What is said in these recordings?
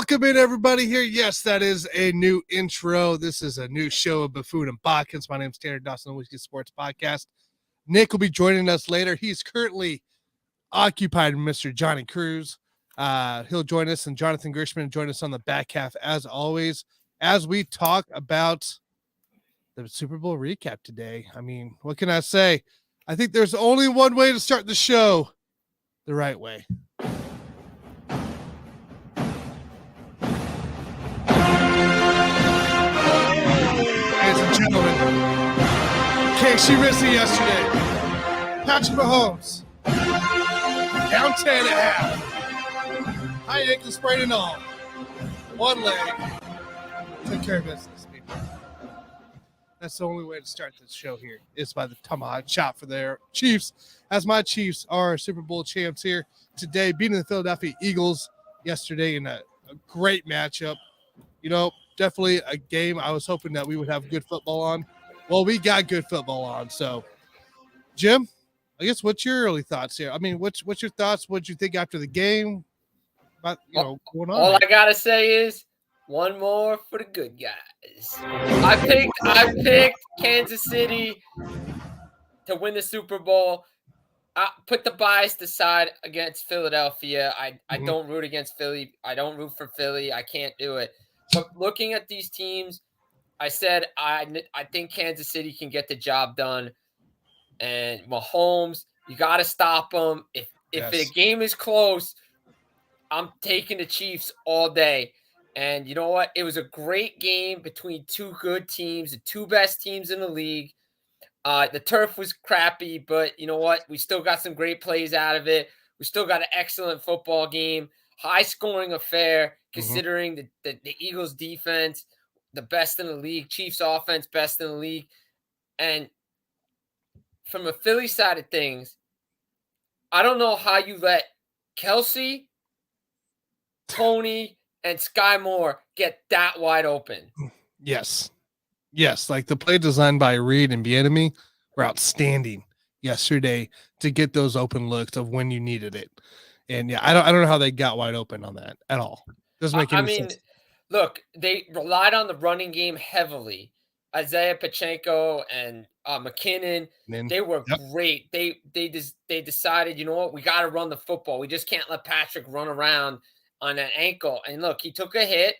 Welcome in, everybody here. Yes, that is a new intro. This is a new show of Buffoon and Botkins. My name is Tanner Dawson, the Whiskey Sports Podcast. Nick will be joining us later. He's currently occupied Mr. Johnny Cruz. He'll join us, and Jonathan Grishman join us on the back half, as always, as we talk about the Super Bowl recap today. I mean, what can I say? I think there's only one way to start the show the right way. Ladies and gentlemen, in case you missed it yesterday, Patrick Mahomes down 10.5. High ankle sprain and all. One leg. Took care of business, people. That's the only way to start this show here is by the tomahawk chop for their Chiefs, as my Chiefs are Super Bowl champs here today, beating the Philadelphia Eagles yesterday in a great matchup. You know, definitely a game I was hoping that we would have good football on. Well, we got good football on. So, Jim, I guess what's your early thoughts here? I mean, what's your thoughts? What'd you think after the game? About, going on. All I gotta say is one more for the good guys. I picked Kansas City to win the Super Bowl. I put the bias aside against Philadelphia. I don't root against Philly. I don't root for Philly. I can't do it. But looking at these teams, I said I think Kansas City can get the job done. And Mahomes, you got to stop him. If the game is close, I'm taking the Chiefs all day. And you know what? It was a great game between two good teams, the two best teams in the league. The turf was crappy, but you know what? We still got some great plays out of it. We still got an excellent football game, high-scoring affair, considering the Eagles' defense, the best in the league, Chiefs' offense, best in the league. And from a Philly side of things, I don't know how you let Kelsey, Tony, and Sky Moore get that wide open. Yes, like the play designed by Reed and Bieniemy were outstanding yesterday to get those open looks of when you needed it. And yeah, I don't know how they got wide open on that at all. Doesn't make any sense. Look, they relied on the running game heavily. Isaiah Pacheco and McKinnon, they were great. They decided, you know what, we got to run the football. We just can't let Patrick run around on an ankle. And look, he took a hit.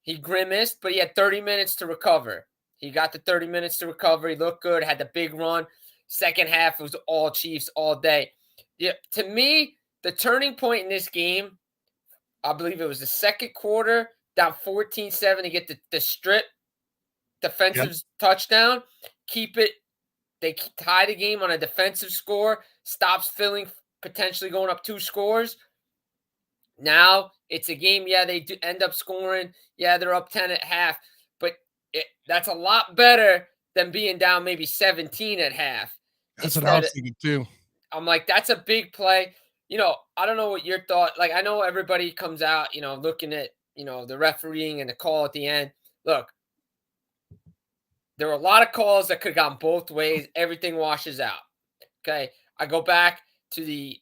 He grimaced, but he had 30 minutes to recover. He got the 30 minutes to recover. He looked good, had the big run. Second half, it was all Chiefs all day. Yeah, to me, the turning point in this game, I believe it was the second quarter, down 14-7 to get the strip defensive touchdown. Keep it. They tie the game on a defensive score. Stops Philly potentially going up 2 scores. Now it's a game. Yeah, they do end up scoring. Yeah, they're up 10.5. But that's a lot better than being down maybe 17 at half. That's what I was thinking too. I'm like, that's a big play. You know, I don't know what your thought. Like, I know everybody comes out, you know, looking at, you know, the refereeing and the call at the end. Look, there were a lot of calls that could have gone both ways. Everything washes out. Okay. I go back to the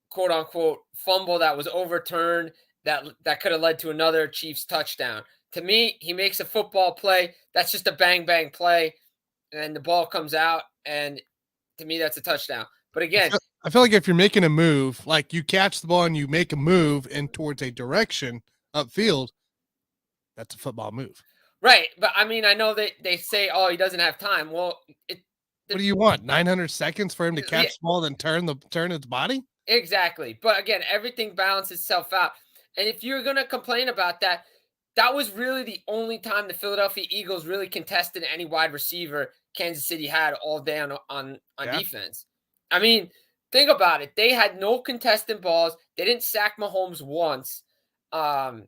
quote unquote fumble that was overturned that could have led to another Chiefs touchdown. To me, he makes a football play. That's just a bang, bang play. And the ball comes out. And to me, that's a touchdown. But again, I feel like if you're making a move, like you catch the ball and you make a move in towards a direction upfield, that's a football move. Right. But I mean, I know that they say, oh, he doesn't have time. Well, what do you want? 900 seconds for him to catch the ball and turn its body? Exactly. But again, everything balances itself out. And if you're going to complain about that, that was really the only time the Philadelphia Eagles really contested any wide receiver Kansas City had all day on defense. I mean, think about it. They had no contested balls. They didn't sack Mahomes once. You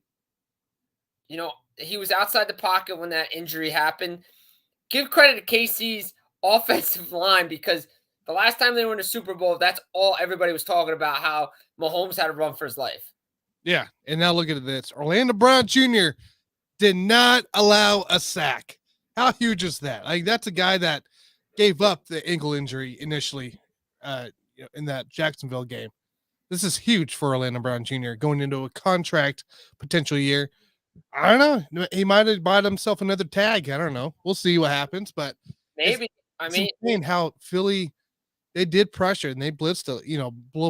know, he was outside the pocket when that injury happened. Give credit to KC's offensive line, because the last time they were in a Super Bowl, that's all everybody was talking about, how Mahomes had to run for his life. Yeah, and now look at this. Orlando Brown Jr. did not allow a sack. How huge is that? Like, that's a guy that gave up the ankle injury initially in that Jacksonville game. This is huge for Orlando Brown Jr. going into a contract potential year. I don't know. He might have bought himself another tag. I don't know. We'll see what happens, but it's, Maybe. I it's mean, insane how Philly they did pressure and they blitzed,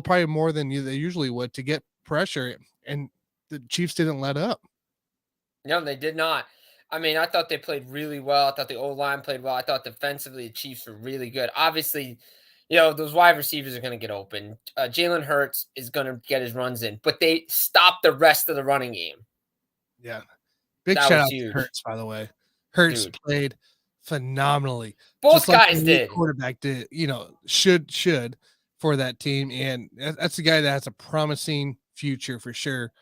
probably more than they usually would to get pressure, and the Chiefs didn't let up. no, they did not. I mean, I thought they played really well. I thought the O-line played well. I thought defensively the Chiefs were really good. Obviously, those wide receivers are going to get open. Jalen Hurts is going to get his runs in, but they stopped the rest of the running game. Yeah. Big That shout was out to huge. Hurts, by the way. Hurts Dude. played phenomenally. Both just like guys the did. quarterback did, should for that team. And that's a guy that has a promising future for sure.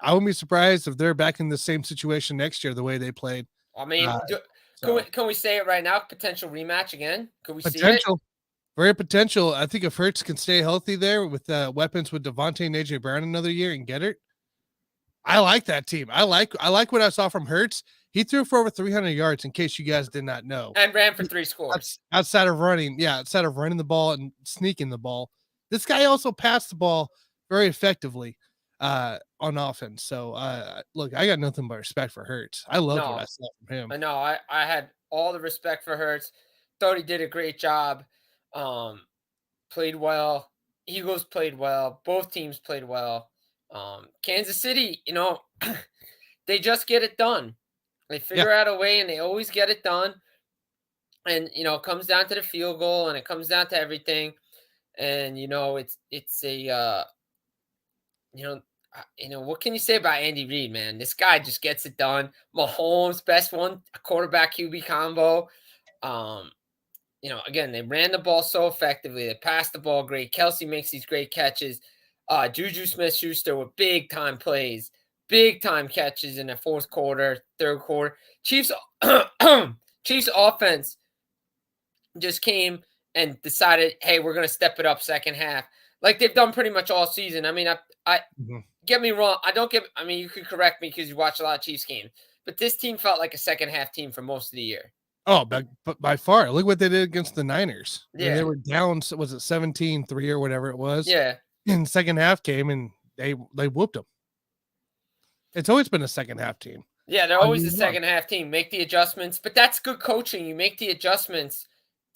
I wouldn't be surprised if they're back in the same situation next year, the way they played. I mean, can we say it right now? Potential rematch again? Could we see it? Potential. Very potential. I think if Hurts can stay healthy there with weapons with Devontae and AJ Brown another year and get it, I like that team. I like what I saw from Hurts. He threw for over 300 yards, in case you guys did not know, and ran for 3 scores. Outside of running the ball and sneaking the ball. This guy also passed the ball very effectively on offense. So, look, I got nothing but respect for Hurts. I loved what I saw from him. I know. I had all the respect for Hurts. Thought he did a great job. Played well. Eagles played well. Both teams played well. Kansas City, they just get it done. They figure out a way, and they always get it done. And it comes down to the field goal, and it comes down to everything. And it's a what can you say about Andy Reid, man? This guy just gets it done. Mahomes, best one quarterback QB combo. Again, they ran the ball so effectively. They passed the ball great. Kelsey makes these great catches. Juju Smith-Schuster with big time plays, big time catches in the fourth quarter, third quarter. Chiefs offense just came and decided, hey, we're going to step it up second half, like they've done pretty much all season. I mean, get me wrong. You could correct me because you watch a lot of Chiefs games, but this team felt like a second half team for most of the year. Oh, but by far, look what they did against the Niners. Yeah. They were down, was it 17-3 or whatever it was? Yeah. And second half came and they whooped them. It's always been a second half team. Yeah, they're always a second half team. Make the adjustments, but that's good coaching. You make the adjustments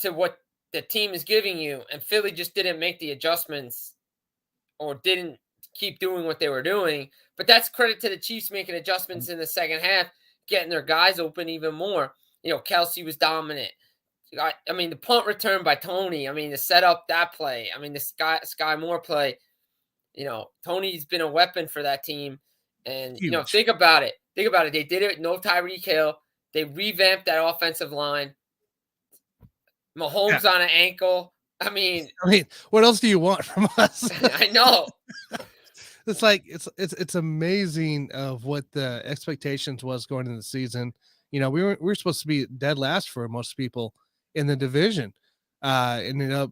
to what the team is giving you, and Philly just didn't make the adjustments or didn't keep doing what they were doing. But that's credit to the Chiefs making adjustments in the second half, getting their guys open even more. Kelsey was dominant. I mean, the punt return by Tony. I mean, to set up that play. I mean, the Sky Moore play. Tony's been a weapon for that team. And, Huge. think about it. They did it. No Tyreek Hill. They revamped that offensive line. Mahomes on an ankle. I mean, what else do you want from us? I know. It's like it's amazing of what the expectations was going into the season. We were supposed to be dead last for most people in the division. Ended up,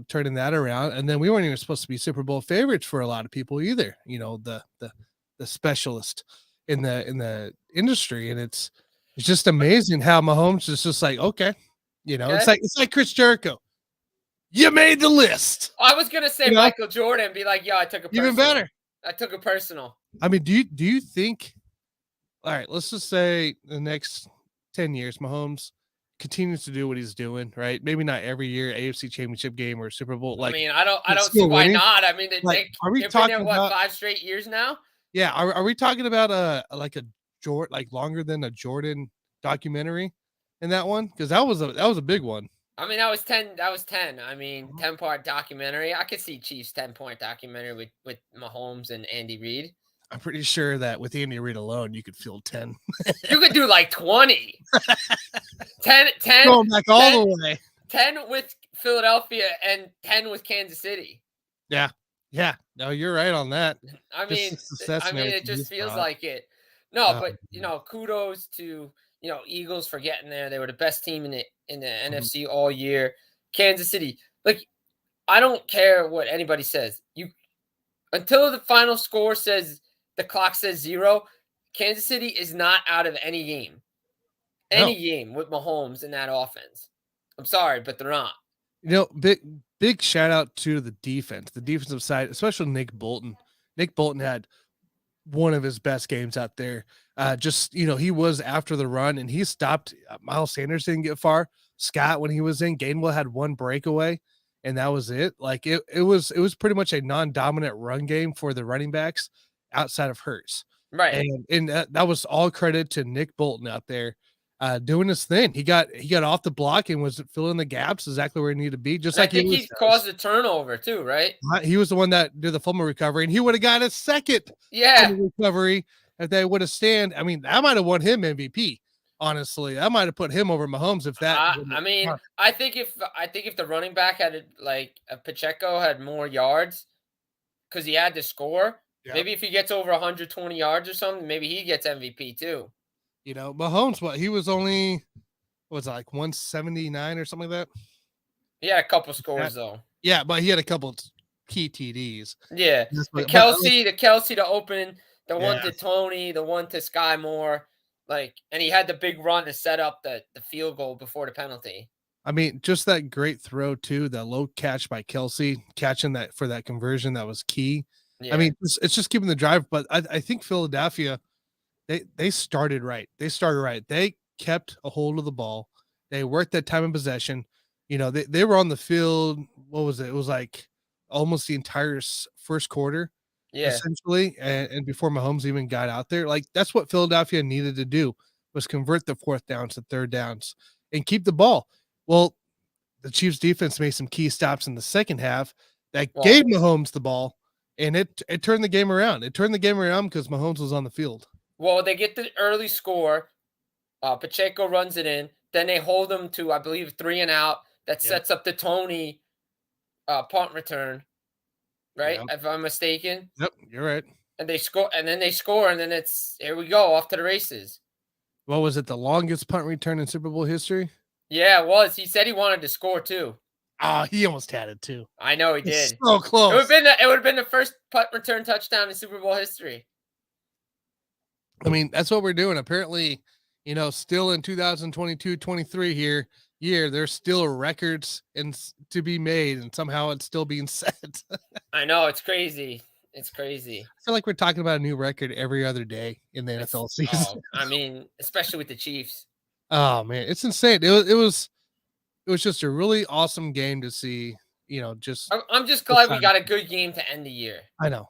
turning that around, and then we weren't even supposed to be Super Bowl favorites for a lot of people either. The specialist in the industry, and it's just amazing how Mahomes is just like, okay, it's like Chris Jericho. You made the list. I was gonna say Michael Jordan, be like, I took a personal. Even better. I took a personal. I mean, do you think? All right, let's just say the next 10 years, Mahomes continues to do what he's doing, right? Maybe not every year, AFC Championship game or Super Bowl. I don't see why not. I mean, are we they've talking been there, about 5 straight years now? Yeah, are we talking about longer than a Jordan documentary in that one? Because that was a big one. I mean, that was 10. I mean, 10-part documentary. I could see Chiefs 10-part documentary with Mahomes and Andy Reid. I'm pretty sure that with Andy Reid alone, you could fill 10. You could do like 20. 10 going back all the way. 10 with Philadelphia and 10 with Kansas City. Yeah. No, you're right on that. I mean, it just feels like it. No, but kudos to Eagles for getting there. They were the best team in the NFC all year. Kansas City, I don't care what anybody says. Until the final score says the clock says 0, Kansas City is not out of any game. Any game with Mahomes in that offense. I'm sorry, but they're not. Big shout out to the defense, the defensive side, especially Nick Bolton. Nick Bolton had one of his best games out there. He was after the run and he stopped. Miles Sanders didn't get far. Scott, when he was in, Gainwell had one breakaway, and that was it. Like it was pretty much a non-dominant run game for the running backs outside of Hurts. Right. And that was all credit to Nick Bolton out there doing his thing. He got off the block and was filling the gaps exactly where he needed to be. Just And like I think he caused a turnover too, right? He was the one that did the fumble recovery, and he would have got a second recovery if they would have stand. I mean, that might have won him MVP. Honestly, I might have put him over Mahomes if that. I think if the running back had Pacheco had more yards because he had to score. Yeah. Maybe if he gets over 120 yards or something, maybe he gets MVP too. Mahomes, he was only was it like 179 or something like that. He had a couple scores though. Yeah, but he had a couple key TDs. Yeah, the Kelce to open, the one to Tony, the one to Sky Moore. And he had the big run to set up the field goal before the penalty. I mean, just that great throw too, that low catch by Kelce, catching that for that conversion, that was key. Yeah. I mean, it's just keeping the drive, but I think Philadelphia, they started right. They kept a hold of the ball. They worked that time of possession. They were on the field. What was it? It was like almost the entire first quarter. Yeah, essentially, and before Mahomes even got out there, that's what Philadelphia needed to do, was convert the fourth downs to third downs and keep the ball. Well, the Chiefs defense made some key stops in the second half that gave Mahomes the ball, and it turned the game around. It turned the game around because Mahomes was on the field. Well, they get the early score. Pacheco runs it in. Then they hold them to, I believe, 3 and out. That sets up the Tony punt return. Right? Yep. If I'm mistaken. Yep, you're right. And they score, and then it's here we go, off to the races. What was it, the longest punt return in Super Bowl history? Yeah, it was. He said he wanted to score too. He almost had it too. I know he did. So close. It would have been the first punt return touchdown in Super Bowl history. I mean, that's what we're doing. Apparently, still in 2022-23 year, there's still records to be made, and somehow it's still being set. I know, it's crazy. It's crazy. I feel like we're talking about a new record every other day in the NFL season. I mean, especially with the Chiefs. Oh man, it's insane. It was just a really awesome game to see. I'm just glad we got a good game to end the year. I know.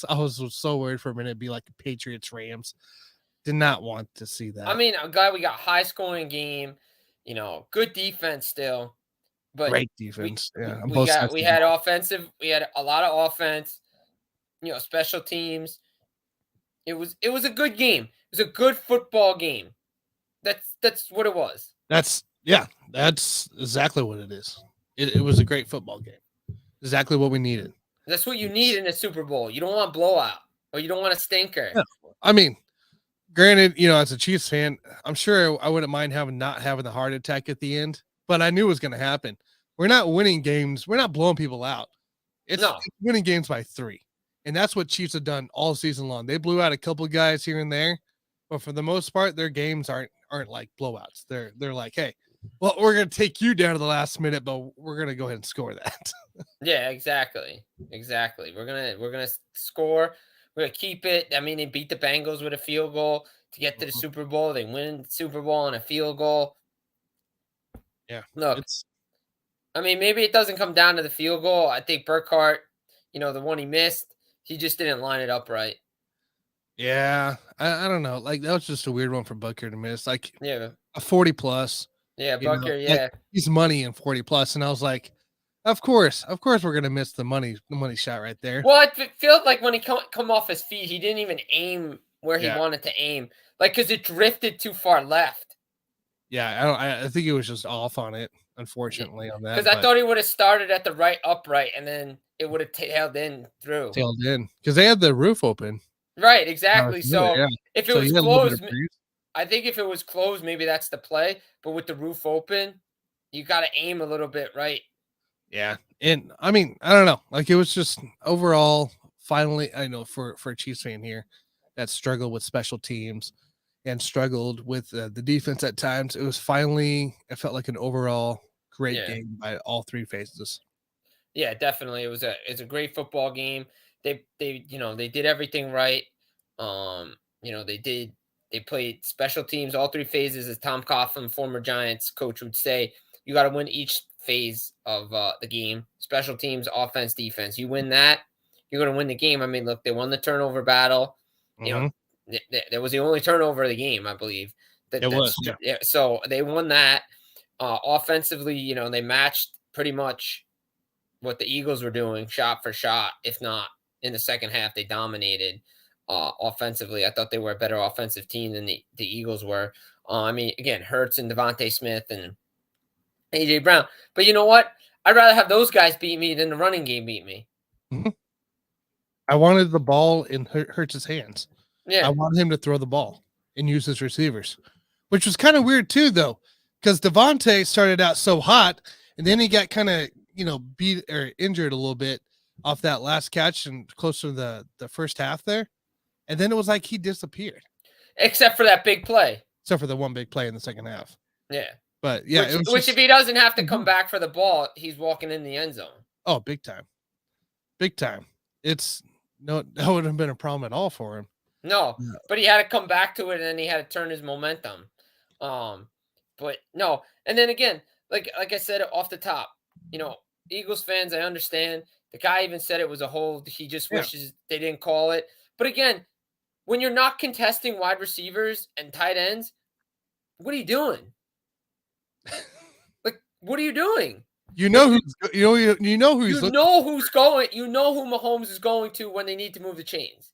I was so worried for a minute it'd be like the Patriots Rams. Did not want to see that. I mean, I'm glad we got high scoring game. Good defense still, but great defense. We had offensive. We had a lot of offense. Special teams. It was a good game. It was a good football game. That's what it was. That's exactly what it is. It was a great football game. Exactly what we needed. That's what you need in a Super Bowl. You don't want a blowout, or you don't want a stinker. Yeah. I mean, granted, as a Chiefs fan, I'm sure I wouldn't mind not having the heart attack at the end, but I knew it was going to happen. We're not winning games. We're not blowing people out. It's winning games by 3. And that's what Chiefs have done all season long. They blew out a couple of guys here and there, but for the most part, their games aren't like blowouts. They're like, hey, well, we're going to take you down to the last minute, but we're going to go ahead and score that. Yeah, exactly. We're going to score. We're going to keep it. I mean, they beat the Bengals with a field goal to get to the Super Bowl. They win the Super Bowl on a field goal. Yeah. Look, I mean, maybe it doesn't come down to the field goal. I think Burkhardt, the one he missed, he just didn't line it up right. Yeah. I don't know. That was just a weird one for Butker to miss. A 40+. Yeah, Butker, he's money in 40+. And I was like, Of course, we're gonna miss the money shot right there. Well, it felt like when he come off his feet, he didn't even aim where he wanted to aim, because it drifted too far left. Yeah, I think he was just off on it, unfortunately, on that. Because I thought he would have started at the right upright, and then it would have tailed in through. Tailed in because they had the roof open. Right, exactly. So if it was closed, I think if it was closed, maybe that's the play. But with the roof open, you got to aim a little bit right. Yeah. And I mean, I don't know. It was just overall, finally, I know for a Chiefs fan here that struggled with special teams and struggled with the defense at times, it felt like an overall great Yeah. game by all three phases. Yeah, definitely. It's a great football game. They did everything right. They played special teams all three phases, as Tom Coughlin, former Giants coach, would say. You got to win each phase of the game. Special teams, offense, defense. You win that, you're going to win the game. I mean, look, they won the turnover battle. You know, that was the only turnover of the game, I believe. It was, yeah. Yeah. So they won that. Offensively, they matched pretty much what the Eagles were doing shot for shot. If not, in the second half, they dominated offensively. I thought they were a better offensive team than the Eagles were. I mean, again, Hurts and Devontae Smith and A.J. Brown. But you know what? I'd rather have those guys beat me than the running game beat me. I wanted the ball in Hurts' hands. Yeah. I wanted him to throw the ball and use his receivers, which was kind of weird too, though, because Devontae started out so hot, and then he got kind of, beat or injured a little bit off that last catch and close to the first half there. And then it was like he disappeared. Except for that big play. Except for the one big play in the second half. Yeah. But yeah, which if he doesn't have to come back for the ball, he's walking in the end zone. Oh, big time. Big time. That wouldn't have been a problem at all for him. No, but he had to come back to it, and then he had to turn his momentum. But no, and then again, like I said off the top, Eagles fans, I understand. The guy even said it was a hold. He just wishes they didn't call it. But again, when you're not contesting wide receivers and tight ends, what are you doing? Like, what are you doing? You know who's going. You know who Mahomes is going to when they need to move the chains.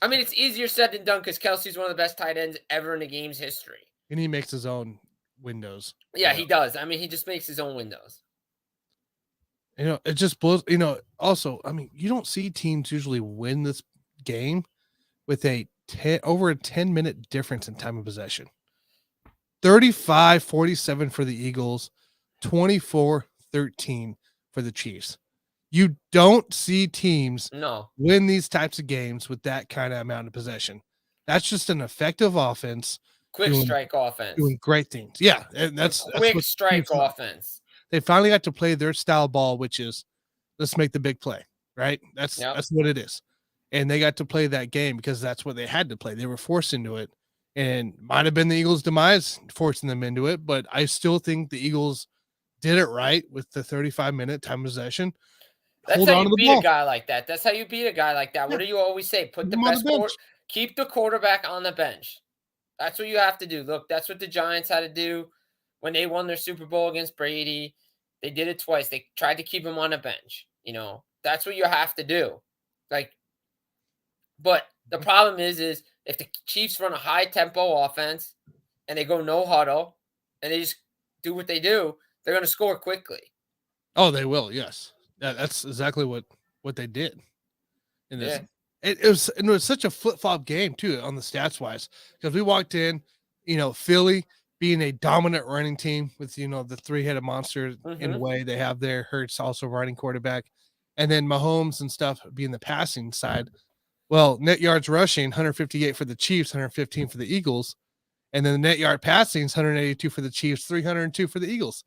I mean, it's easier said than done because Kelsey's one of the best tight ends ever in the game's history. And he makes his own windows. Yeah, he does. I mean, he just makes his own windows. It just blows. Also, I mean, you don't see teams usually win this game with over a 10-minute difference in time of possession. 35-47 for the Eagles, 24-13 for the Chiefs. You don't see teams win these types of games with that kind of amount of possession. That's just an effective offense. Quick strike offense. Doing great things. Yeah, and that's quick strike offense. They finally got to play their style ball, which is let's make the big play, right? That's what it is. And they got to play that game because that's what they had to play. They were forced into it. And might have been the Eagles' demise forcing them into it, but I still think the Eagles did it right with the 35-minute time possession. That's how you beat a guy like that. That's how you beat a guy like that. What do you always say? Keep the quarterback on the bench. That's what you have to do. Look, that's what the Giants had to do when they won their Super Bowl against Brady. They did it twice. They tried to keep him on the bench. That's what you have to do. But the problem is if the Chiefs run a high tempo offense and they go no huddle and they just do what they do, they're going to score quickly. Oh, they will. Yes. That's exactly what they did. In this. Yeah. It was such a flip-flop game too on the stats wise, because we walked in, Philly being a dominant running team with, the three-headed monster in a way they have there. Hurts also running quarterback, and then Mahomes and stuff being the passing side. Well, net yards rushing, 158 for the Chiefs, 115 for the Eagles. And then the net yard passing is 182 for the Chiefs, 302 for the Eagles.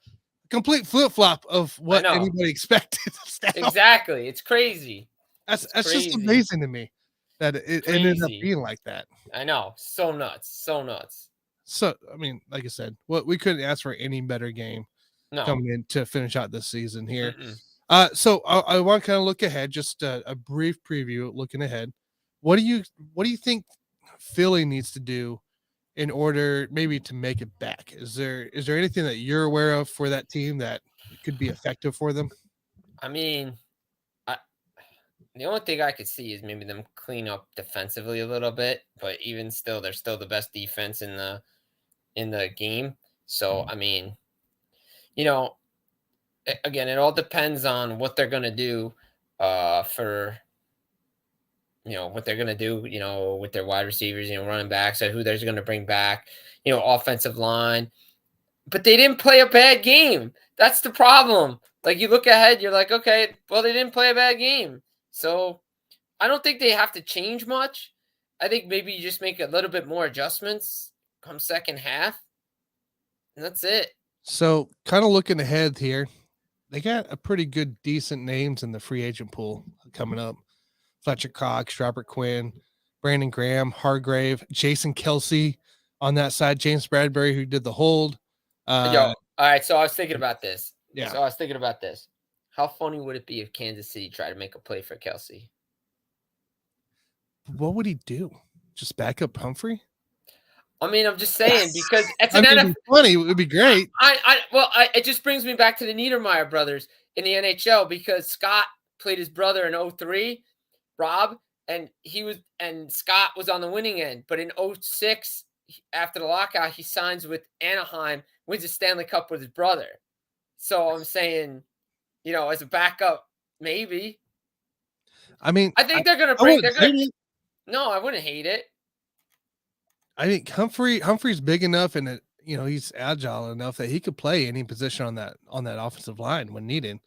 Complete flip-flop of what anybody expected. Exactly. It's crazy. That's just amazing to me that it ended up being like that. I know. So nuts. So, I mean, like I said, we couldn't ask for any better game coming in to finish out this season here. So I want to kind of look ahead, just a brief preview looking ahead. What do you think Philly needs to do in order maybe to make it back? Is there anything that you're aware of for that team that could be effective for them? I mean, the only thing I could see is maybe them clean up defensively a little bit, but even still, they're still the best defense in the game. So, I mean, again, it all depends on what they're going to do for what they're going to do, with their wide receivers, running backs, who they're going to bring back, offensive line. But they didn't play a bad game. That's the problem. Like, you look ahead, you're like, okay, well, they didn't play a bad game. So I don't think they have to change much. I think maybe you just make a little bit more adjustments come second half. And that's it. So, kind of looking ahead here, they got a pretty good, decent names in the free agent pool coming up. Fletcher Cox, Robert Quinn, Brandon Graham, Hargrave, Jason Kelsey on that side, James Bradbury, who did the hold. Yo, all right. So I was thinking about this. Yeah. So I was thinking about this. How funny would it be if Kansas City tried to make a play for Kelsey? What would he do? Just back up Humphrey? I mean, I'm just saying because it's I an mean, NFL. it'd be funny. It would be great. It just brings me back to the Niedermeyer brothers in the NHL because Scott played his brother in 03, Rob, and Scott was on the winning end. But in 06, after the lockout, he signs with Anaheim, wins the Stanley Cup with his brother. So I'm saying, as a backup, maybe. I mean, I think they're gonna I bring. No, I wouldn't hate it. I think Humphrey's big enough and he's agile enough that he could play any position on that offensive line when needed.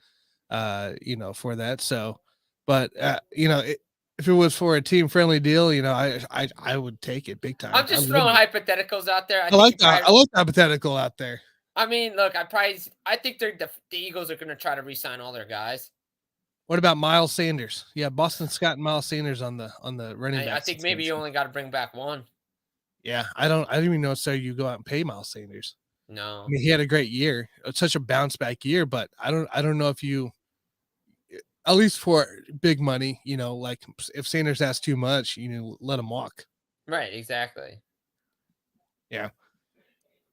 For that. So, but if it was for a team friendly deal, I would take it big time. I'm just throwing hypotheticals out there. I like that. I like the hypothetical out there. I mean, look, I think the Eagles are going to try to re-sign all their guys. What about Miles Sanders? Yeah, Boston Scott and Miles Sanders on the running back. I think maybe you only got to bring back one. Yeah, I don't even know. So you go out and pay Miles Sanders. No, I mean, he had a great year, such a bounce back year, but I don't know if you, at least for big money, like if Sanders asks too much, let him walk. Right, exactly. Yeah.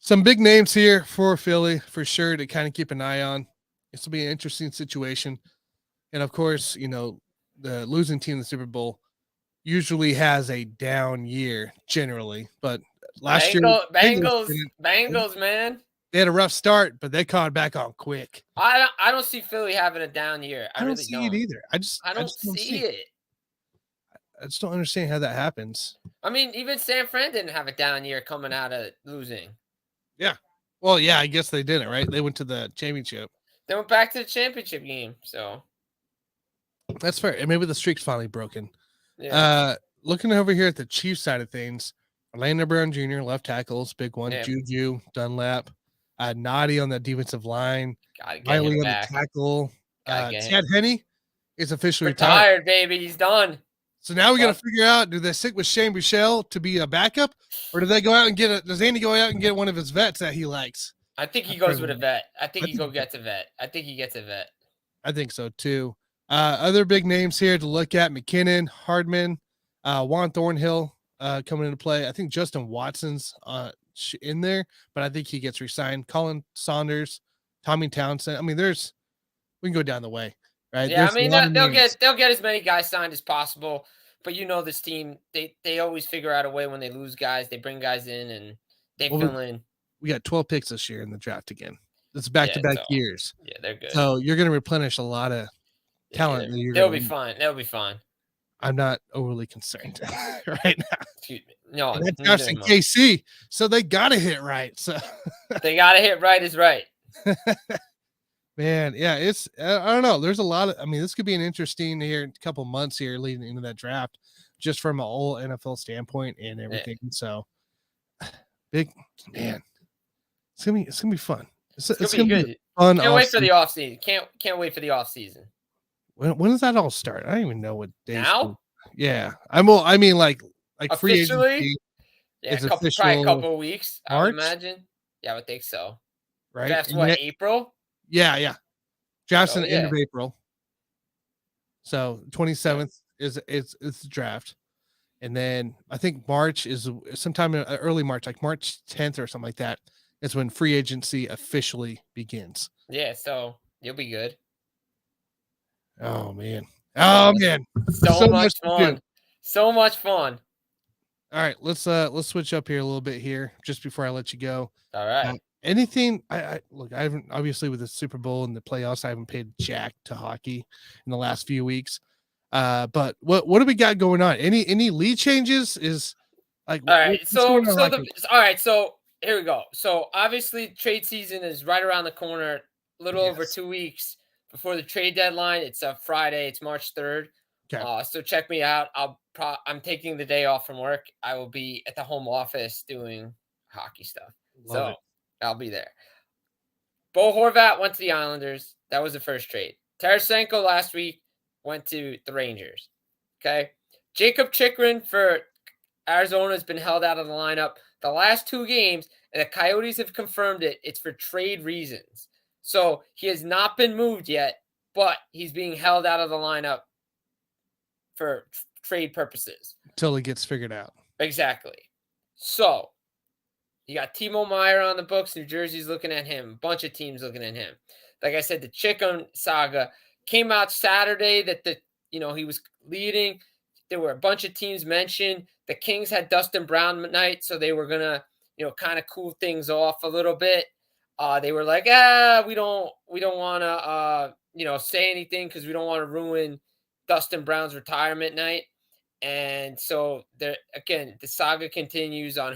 Some big names here for Philly for sure to kind of keep an eye on. This will be an interesting situation. And of course, the losing team in the Super Bowl usually has a down year generally, but last year Bengals, man, they had a rough start, but they caught back on quick. I don't see Philly having a down year. I don't see it either. I just don't see it. I just don't understand how that happens. I mean, even San Fran didn't have a down year coming out of losing. Yeah. Well, yeah, I guess they didn't, right? They went to the championship. They went back to the championship game, so that's fair. And maybe the streak's finally broken. Yeah. Looking over here at the Chiefs side of things, Orlando Brown Jr., left tackles, big one. Yeah. Juju, Dunlap, Noddy on the defensive line, Riley on the tackle. Chad Henne is officially retired, baby. He's done. So now we got to figure out: do they stick with Shane Buechele to be a backup, or do they go out and does Andy go out and get one of his vets that he likes? I think he goes with a vet. I think he gets a vet. I think he gets a vet. I think so too. Other big names here to look at: McKinnon, Hardman, Juan Thornhill coming into play. I think Justin Watson's in there, but I think he gets re-signed. Colin Saunders, Tommy Townsend. I mean, we can go down the way, right? Yeah, I mean they'll get as many guys signed as possible. But this team, they always figure out a way when they lose guys. They bring guys in and they fill in. We got 12 picks this year in the draft again. It's back-to-back years. Yeah, they're good. So you're going to replenish a lot of talent. They'll be fine. They'll be fine. I'm not overly concerned right now. Excuse me. No, that's in KC. So they got to hit right. So they got to hit right is right. Man, yeah, it's I don't know. There's a lot of. I mean, this could be an interesting couple months here leading into that draft, just from an whole NFL standpoint and everything. Yeah. So big man. It's gonna be fun. It's gonna be good. Fun. Can't wait for the off season. Can't wait for the off season. When does that all start? I don't even know what day. Now? Yeah, I mean, like free agency. Yeah, probably a couple of weeks. March? I would imagine. Yeah, I would think so. Right. That's what April. Yeah. Draft's end of April. So 27th is the draft. And then I think March is sometime in early March, like March 10th or something like that, is when free agency officially begins. Yeah, so you'll be good. Oh man. So much fun. So much fun. All right, let's switch up here a little bit here just before I let you go. All right. Anything I haven't, obviously with the Super Bowl and the playoffs, I haven't paid jack to hockey in the last few weeks. But what do we got going on? Any lead changes? Is like all right. So here we go. So obviously trade season is right around the corner, a little over 2 weeks before the trade deadline. It's a Friday, it's March 3rd. Okay. So check me out. I'm taking the day off from work. I will be at the home office doing hockey stuff. I'll be there. Bo Horvat went to the Islanders. That was the first trade. Tarasenko last week went to the Rangers. Okay. Jacob Chikrin for Arizona has been held out of the lineup the last 2 games, and the Coyotes have confirmed it. It's for trade reasons. So he has not been moved yet, but he's being held out of the lineup for trade purposes. Until he gets figured out. Exactly. So you got Timo Meyer on the books. New Jersey's looking at him. A bunch of teams looking at him. Like I said, the Chicken saga came out Saturday that he was leading. There were a bunch of teams mentioned. The Kings had Dustin Brown night, so they were gonna, kind of cool things off a little bit. They were like, we don't want to, say anything because we don't want to ruin Dustin Brown's retirement night. And so there again, the saga continues on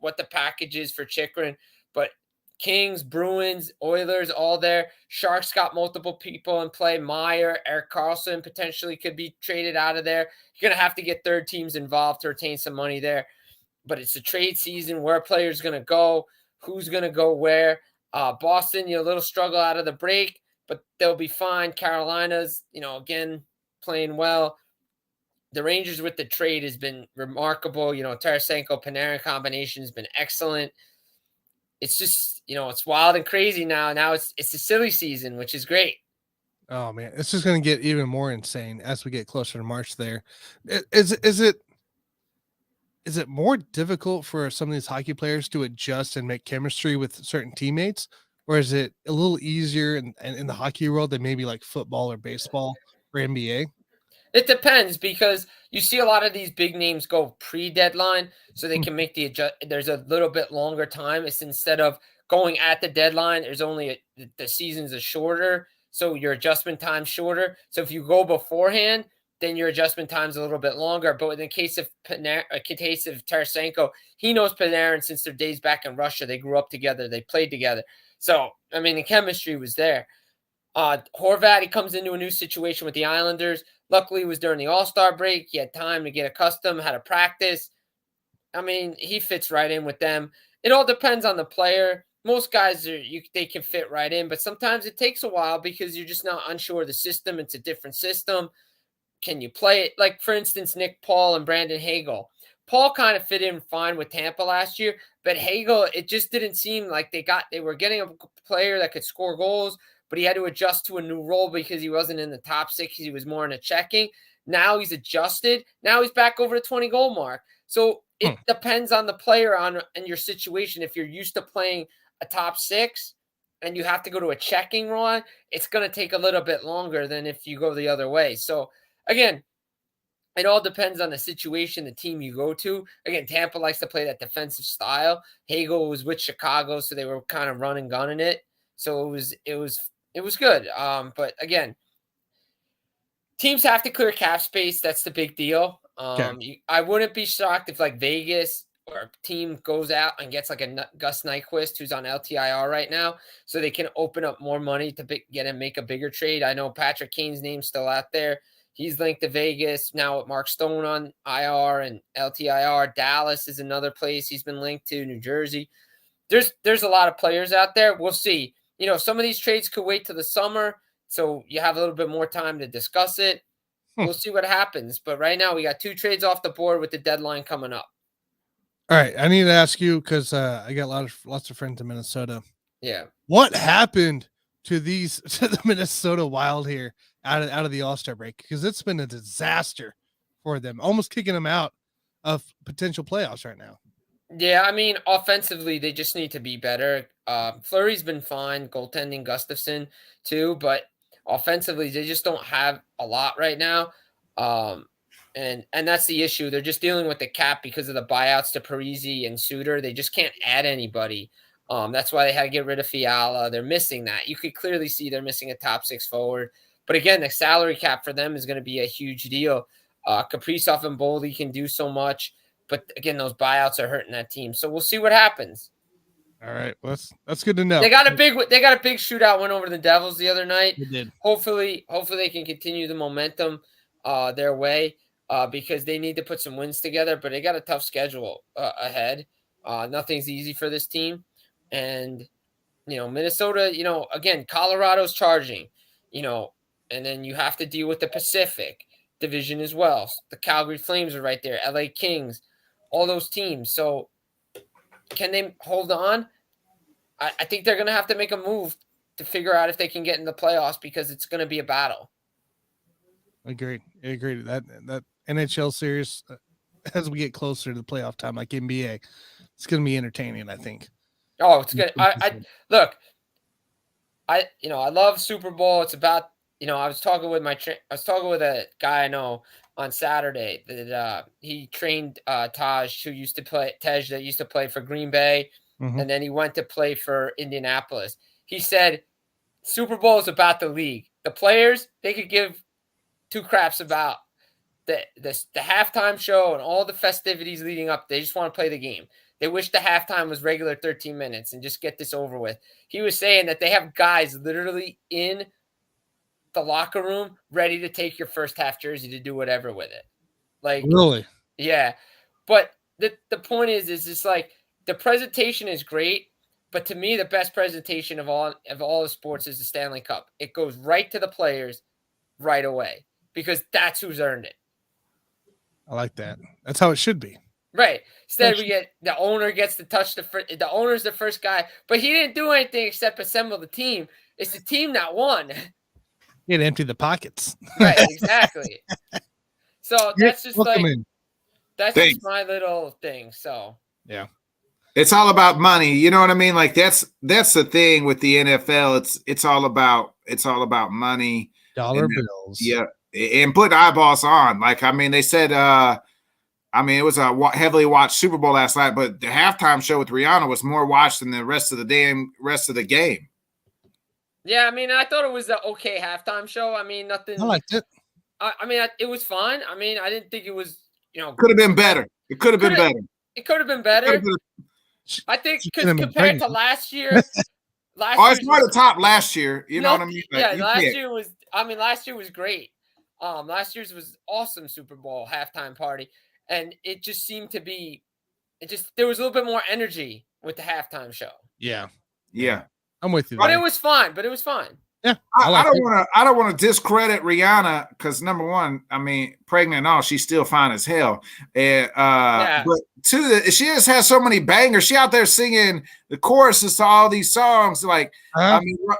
what the package is for Chikrin. But Kings, Bruins, Oilers, all there. Sharks got multiple people in play. Meyer, Erik Karlsson potentially could be traded out of there. You're going to have to get third teams involved to retain some money there. But it's a trade season. Where a player's going to go, who's going to go where. Boston, a little struggle out of the break, but they'll be fine. Carolina's, again, playing well. The Rangers with the trade has been remarkable. Tarasenko Panarin combination has been excellent. It's just, it's wild and crazy now. Now it's a silly season, which is great. Oh man, it's just going to get even more insane as we get closer to March there. Is it more difficult for some of these hockey players to adjust and make chemistry with certain teammates? Or is it a little easier in the hockey world than maybe like football or baseball or NBA? It depends because you see a lot of these big names go pre-deadline so they can make the adjust. There's a little bit longer time. It's instead of going at the deadline, there's only the seasons are shorter. So your adjustment time's shorter. So if you go beforehand, then your adjustment time's a little bit longer. But in the case of Tarasenko, he knows Panarin since their days back in Russia. They grew up together. They played together. So, the chemistry was there. Horvat, he comes into a new situation with the Islanders. Luckily, it was during the All-Star break. He had time to get accustomed, had to practice. He fits right in with them. It all depends on the player. Most guys, they can fit right in, but sometimes it takes a while because you're just not unsure of the system. It's a different system. Can you play it? Like, for instance, Nick Paul and Brandon Hagel. Paul kind of fit in fine with Tampa last year, but Hagel, it just didn't seem like they were getting a player that could score goals, but he had to adjust to a new role because he wasn't in the top 6. He was more in a checking. Now he's adjusted. Now he's back over the 20-goal mark. So it depends on the player and your situation. If you're used to playing a top 6 and you have to go to a checking run, it's going to take a little bit longer than if you go the other way. So again, it all depends on the situation, the team you go to. Again, Tampa likes to play that defensive style. Hagel was with Chicago, so they were kind of run and gunning it. So it was good. But again, teams have to clear cap space. That's the big deal. I wouldn't be shocked if like Vegas or a team goes out and gets like a Gus Nyquist who's on LTIR right now, so they can open up more money to get and make a bigger trade. I know Patrick Kane's name's still out there. He's linked to Vegas now with Mark Stone on IR and LTIR. Dallas is another place he's been linked to. New Jersey. There's a lot of players out there. We'll see. Some of these trades could wait till the summer, so you have a little bit more time to discuss it. We'll see what happens. But right now, we got 2 trades off the board with the deadline coming up. All right, I need to ask you because I got lots of friends in Minnesota. Yeah. What happened to the Minnesota Wild here out of the All-Star break? Because it's been a disaster for them, almost kicking them out of potential playoffs right now. Yeah, offensively, they just need to be better. Fleury's been fine, goaltending Gustafsson too, but offensively, they just don't have a lot right now. And that's the issue. They're just dealing with the cap because of the buyouts to Parise and Suter. They just can't add anybody. That's why they had to get rid of Fiala. They're missing that. You could clearly see they're missing a top 6 forward. But again, the salary cap for them is going to be a huge deal. Kaprizov and Boldy can do so much. But again, those buyouts are hurting that team. So we'll see what happens. All right, well, that's good to know. They got a big shootout win over the Devils the other night. They did. Hopefully they can continue the momentum their way because they need to put some wins together. But they got a tough schedule ahead. Nothing's easy for this team, and Minnesota, again, Colorado's charging, and then you have to deal with the Pacific Division as well. The Calgary Flames are right there, LA Kings, all those teams. So can they hold on? I think they're going to have to make a move to figure out if they can get in the playoffs because it's going to be a battle. Agreed. That NHL series, as we get closer to the playoff time, like NBA, it's going to be entertaining, I think. Oh, it's good. I look, I love Super Bowl. It's about, I was talking with a guy I know on Saturday that he trained Tej that used to play for Green Bay, and then he went to play for Indianapolis. He said Super Bowl is about the league. The players, they could give two craps about the halftime show and all the festivities leading up. They just want to play the game. They wish the halftime was regular 13 minutes and just get this over with. He was saying that they have guys literally in the locker room ready to take your first half jersey to do whatever with it. Like, really? Yeah. But the point is it's like the presentation is great, but to me, the best presentation of all the sports is the Stanley Cup. It goes right to the players right away because that's who's earned it. I like that. That's how it should be. Right. Instead, we get the owner gets to touch the owner's the first guy, but he didn't do anything except assemble the team. It's the team that won. He had to empty the pockets. Right. Exactly. So that's just just my little thing. So yeah, it's all about money. You know what I mean? Like that's the thing with the NFL. It's all about money, dollar bills. Yeah, and put eyeballs on. Like they said. It was a heavily watched Super Bowl last night, but the halftime show with Rihanna was more watched than the rest of the game. Yeah, I thought it was an okay halftime show. Nothing. I liked it. It was fine. I didn't think it was, Could have been better. It could have been better. It could have been better. I think because compared to last year, it's more the top last year. You know what I mean? Like, last year was great. Last year's was awesome Super Bowl halftime party. And it just seemed to be, there was a little bit more energy with the halftime show. Yeah. I'm with you. But it was fine. Yeah. I don't want to discredit Rihanna because number one, pregnant and all, she's still fine as hell. But two, she just has so many bangers. She out there singing the choruses to all these songs. Like,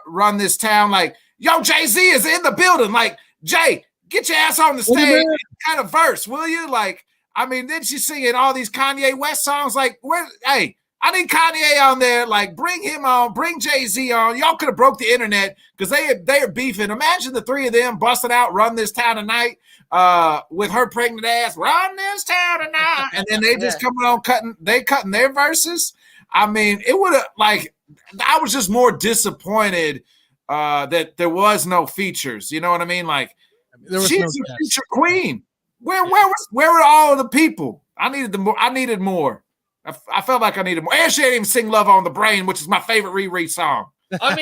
run this town. Like, yo, Jay-Z is in the building. Like, Jay, get your ass on the stage. Kind of verse, will you? Like, then she's singing all these Kanye West songs. Like, I need Kanye on there. Like, bring him on. Bring Jay-Z on. Y'all could have broke the internet because they are beefing. Imagine the three of them busting out "Run This Town Tonight" with her pregnant ass. Run this town tonight, and then they just coming on cutting their verses. It would have I was just more disappointed that there was no features. You know what I mean? Like, she's a feature queen. Where were all the people? I needed more. I felt like I needed more. And she didn't even sing "Love on the Brain," which is my favorite Riri song.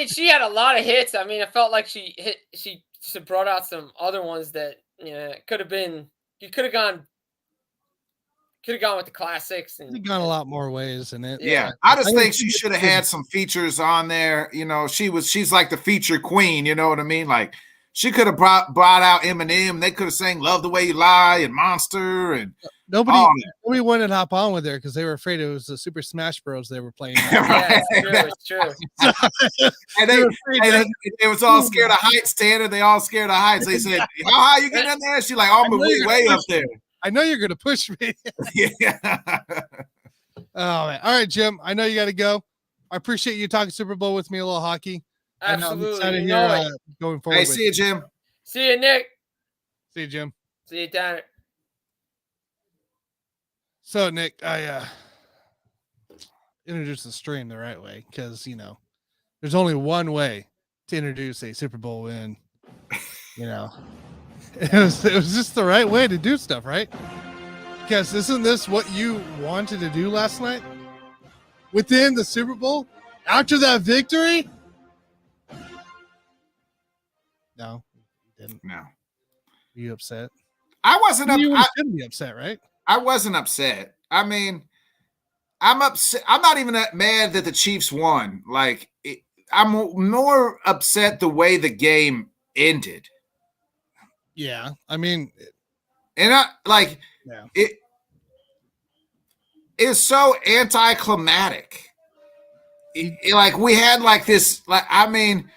She had a lot of hits. I felt like she brought out some other ones that could have been. You could have gone with the classics and gone a lot more ways in it. Yeah, I just think she should have had some features on there. She's like the feature queen. You know what I mean? Like, she could have brought out Eminem. They could have sang "Love the Way You Lie" and "Monster" and nobody wanted to hop on with her because they were afraid it was the Super Smash Bros. They were playing. Yeah, it's true. And they was all scared of heights, Tanner. They all scared of heights. They said, "How you get in there?" She's like, "I'm way up there." I know you're gonna push me. Yeah. Oh man. All right, Jim. I know you got to go. I appreciate you talking Super Bowl with me, a little hockey. Absolutely. Going forward. Hey, see you, Jim. See you, Nick. See you, Jim. See you, Tanner. So, Nick, I introduced the stream the right way because there's only one way to introduce a Super Bowl win. It was just the right way to do stuff, right? Because isn't this what you wanted to do last night? Within the Super Bowl? After that victory? No, you didn't. No. Are you upset? I wasn't upset. You shouldn't be upset, right? I wasn't upset. I'm upset. I'm not even that mad that the Chiefs won. Like, I'm more upset the way the game ended. Yeah, I mean, and I like yeah. it is so anticlimactic. Like we had like this, like I mean,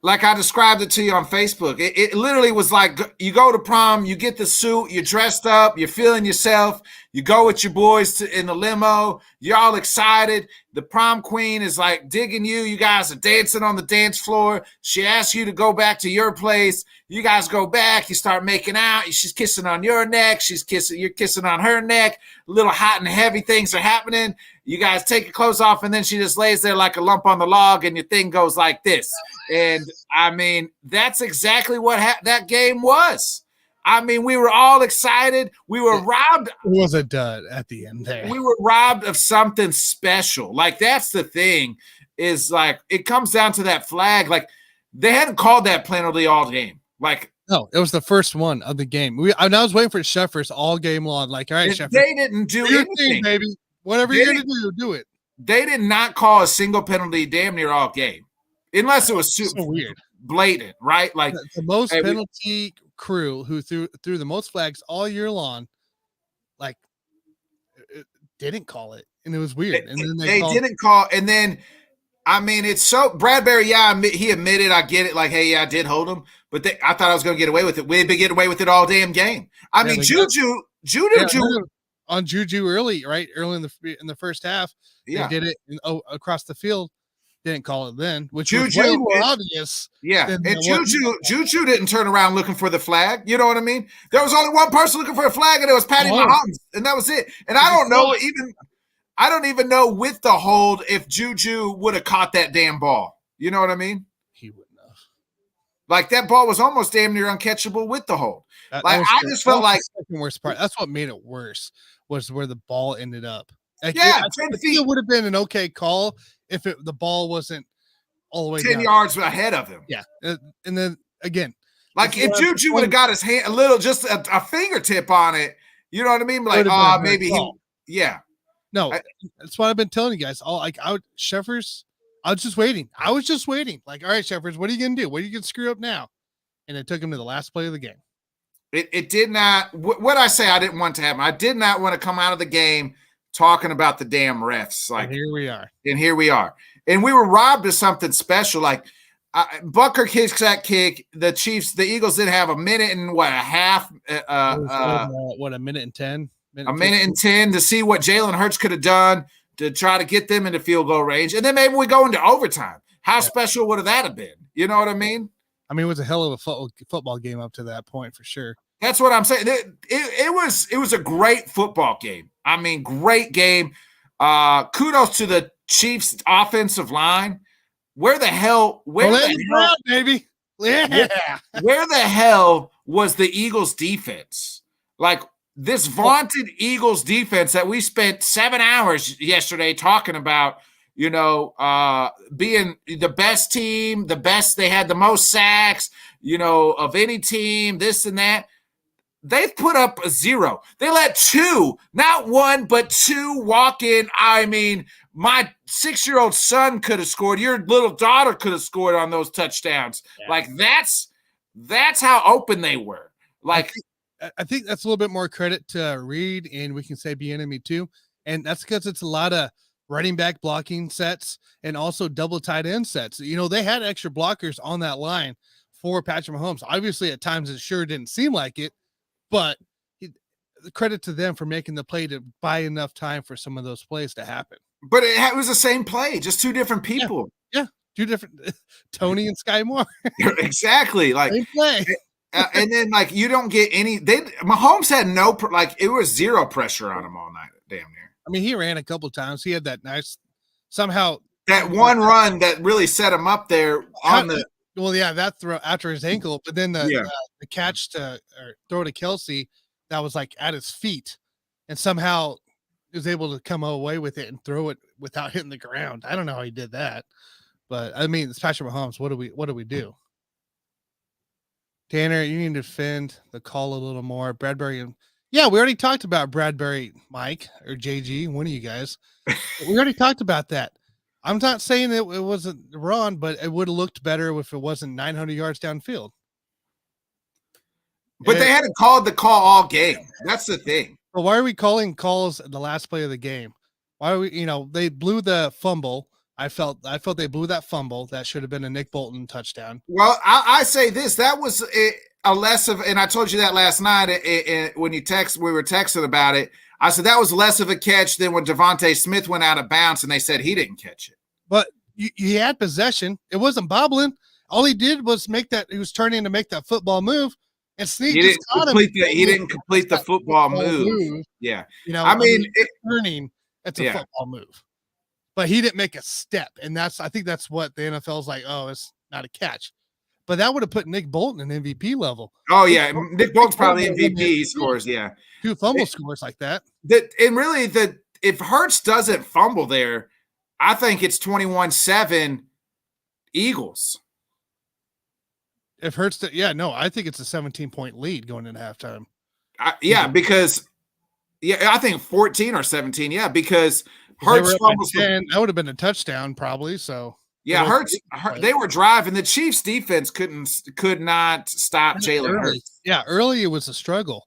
like I described it to you on Facebook. It literally was like you go to prom, you get the suit, you're dressed up, you're feeling yourself, you go with your boys in the limo, you're all excited. The prom queen is like digging you. You guys are dancing on the dance floor. She asks you to go back to your place. You guys go back, you start making out. She's kissing on your neck. You're kissing on her neck. Little hot and heavy things are happening. You guys take your clothes off, and then she just lays there like a lump on the log, and your thing goes like this. And I mean, that's exactly what that game was. I mean, we were all excited. We were robbed. It was a dud at the end there. We were robbed of something special. Like, that's the thing, is like, it comes down to that flag. Like, they hadn't called that penalty all game. Like, no, it was the first one of the game. I was waiting for Sheffers all game long. Like, all right, Sheffers, they didn't do anything, thing, baby. Whatever you're gonna do it. They did not call a single penalty damn near all game, unless it was so weird, blatant, right? Like the most penalty crew who threw the most flags all year long, like didn't call it, and it was weird. And then they didn't call, and then I mean, it's so Bradbury. Yeah, he admitted, I get it. Like, hey, yeah, I did hold him, but I thought I was going to get away with it. We'd been getting away with it all damn game. I mean, Juju on Juju early in the first half. Yeah, they did it across the field. Didn't call it then, which was way more obvious. Yeah, and Juju didn't turn around looking for the flag. You know what I mean? There was only one person looking for a flag, and it was Patty Mahomes, and that was it. And I don't even know with the hold if Juju would have caught that damn ball. You know what I mean? He wouldn't have. Like, that ball was almost damn near uncatchable with the hold. I just felt like the second worst part. That's what made it worse, was where the ball ended up. Like, yeah, I think it would have been an okay call if the ball wasn't all the way 10 yards ahead of him. Yeah, and then again, like if Juju would have got his hand just a fingertip on it, you know what I mean? Like, maybe yeah. No, that's what I've been telling you guys. Sheffers, I was just waiting. Like, all right, Sheffers, what are you gonna do? What are you gonna screw up now? And it took him to the last play of the game. It did not. What I say, I didn't want to happen. I did not want to come out of the game talking about the damn refs. Like, and here we are. And we were robbed of something special. Like, Butker kicks that kick. The Eagles didn't have a minute and a half. A minute and 10? A minute and 10 to see what Jalen Hurts could have done to try to get them into field goal range. And then maybe we go into overtime. How special would that have been? You know what I mean? I mean, it was a hell of a football game up to that point, for sure. That's what I'm saying. It was a great football game. I mean, great game. Kudos to the Chiefs offensive line. Where the hell, baby? Yeah. Where the hell was the Eagles defense? Like, this vaunted Eagles defense that we spent 7 hours yesterday talking about, you know, being the best team, they had the most sacks, you know, of any team, this and that. They've put up a 0. They let 2, not 1, but 2 walk in. I mean, my 6-year-old son could have scored. Your little daughter could have scored on those touchdowns. Yeah. Like, that's how open they were. Like, I think that's a little bit more credit to Reed, and we can say Bieniemy too. And that's because it's a lot of running back blocking sets and also double tight end sets. You know, they had extra blockers on that line for Patrick Mahomes. Obviously, at times it sure didn't seem like it, but credit to them for making the play to buy enough time for some of those plays to happen. But it was the same play, just 2 different people. Yeah. 2 different Tony and Sky Moore. Exactly. Like, same play. And then, like, you don't get any. Mahomes had it was 0 pressure on him all night, damn near. I mean, he ran a couple times. He had that nice, somehow that one run that really set him up there on the. Well, yeah, that throw after his ankle, but then the catch or throw to Kelsey that was like at his feet, and somehow he was able to come away with it and throw it without hitting the ground. I don't know how he did that, but I mean, it's Patrick Mahomes. What do we do? Tanner, you need to defend the call a little more. Bradbury, we already talked about Bradbury, Mike or JG, one of you guys. We already talked about that. I'm not saying it wasn't wrong, but it would have looked better if it wasn't 900 yards downfield. But they hadn't called the call all game. That's the thing. But why are we calling calls the last play of the game? Why are we, they blew the fumble. I felt they blew that fumble. That should have been a Nick Bolton touchdown. Well, I say this. That was a less of, and I told you that last night when we were texting about it. I said that was less of a catch than when Devontae Smith went out of bounds and they said he didn't catch it. But he had possession. It wasn't bobbling. All he did was he was turning to make that football move, and Snead just caught him. He didn't complete the football move. Yeah. Turning, it's a football move. But he didn't make a step. And I think that's what the NFL's like, oh, it's not a catch. But that would have put Nick Bolton in MVP level. Oh, yeah. Nick Bolton's probably MVP. He scores, yeah. 2 fumble scores like that. If Hurts doesn't fumble there, I think it's 21-7 Eagles. If Hurts, I think it's a 17-point lead going into halftime. Because I think 14 or 17. Yeah, because Hurts fumbles. That would have been a touchdown probably. So Hurts. They were driving. The Chiefs' defense could not stop Jalen Hurts. Yeah, early it was a struggle,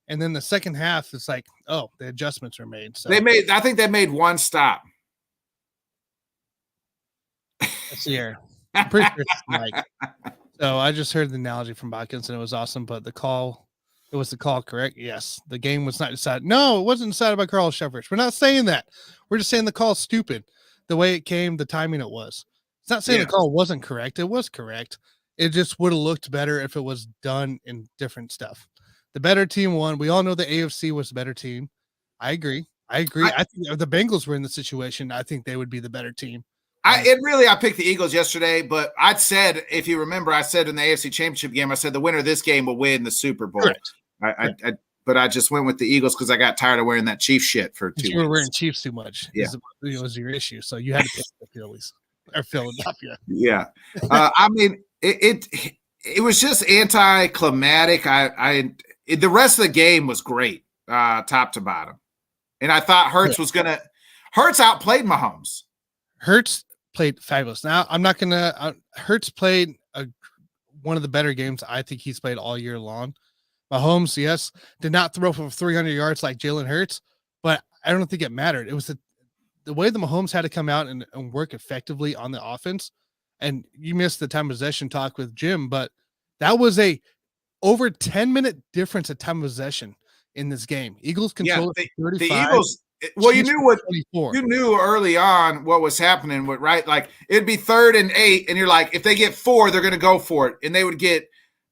and then the second half it's like, oh, the adjustments were made. So I think they made one stop. Let's see here. I'm pretty sure it's Mike. So I just heard the analogy from Botkins and it was awesome, but was the call correct? Yes. The game was not decided. No, it wasn't decided by Carl Shepard. We're not saying that. We're just saying the call's stupid. The way it came, the timing it was. It's not saying the call wasn't correct. It was correct. It just would have looked better if it was done in different stuff. The better team won. We all know the AFC was the better team. I agree. I think if the Bengals were in the situation, I think they would be the better team. I picked the Eagles yesterday, but I'd said, if you remember, I said in the AFC Championship game, I said the winner of this game will win the Super Bowl. But I just went with the Eagles because I got tired of wearing that Chiefs shit for 2 weeks. You were wearing Chiefs too much. Yeah. It was your issue. So you had to pick the Phillies or Philadelphia. Yeah. It was just anticlimactic. The rest of the game was great, top to bottom. And I thought Hurts outplayed Mahomes. Hurts played fabulous. Now, I'm not going to Hurts played one of the better games I think he's played all year long. Mahomes, yes, did not throw for 300 yards like Jalen Hurts, but I don't think it mattered. It was the way the Mahomes had to come out and work effectively on the offense. And you missed the time of possession talk with Jim, but that was a over 10-minute difference of time of possession in this game. Eagles controlled 35. The Eagles. Well, you knew early on what was happening, right? Like it'd be 3rd and 8, and you're like, if they get 4, they're going to go for it, and they would get,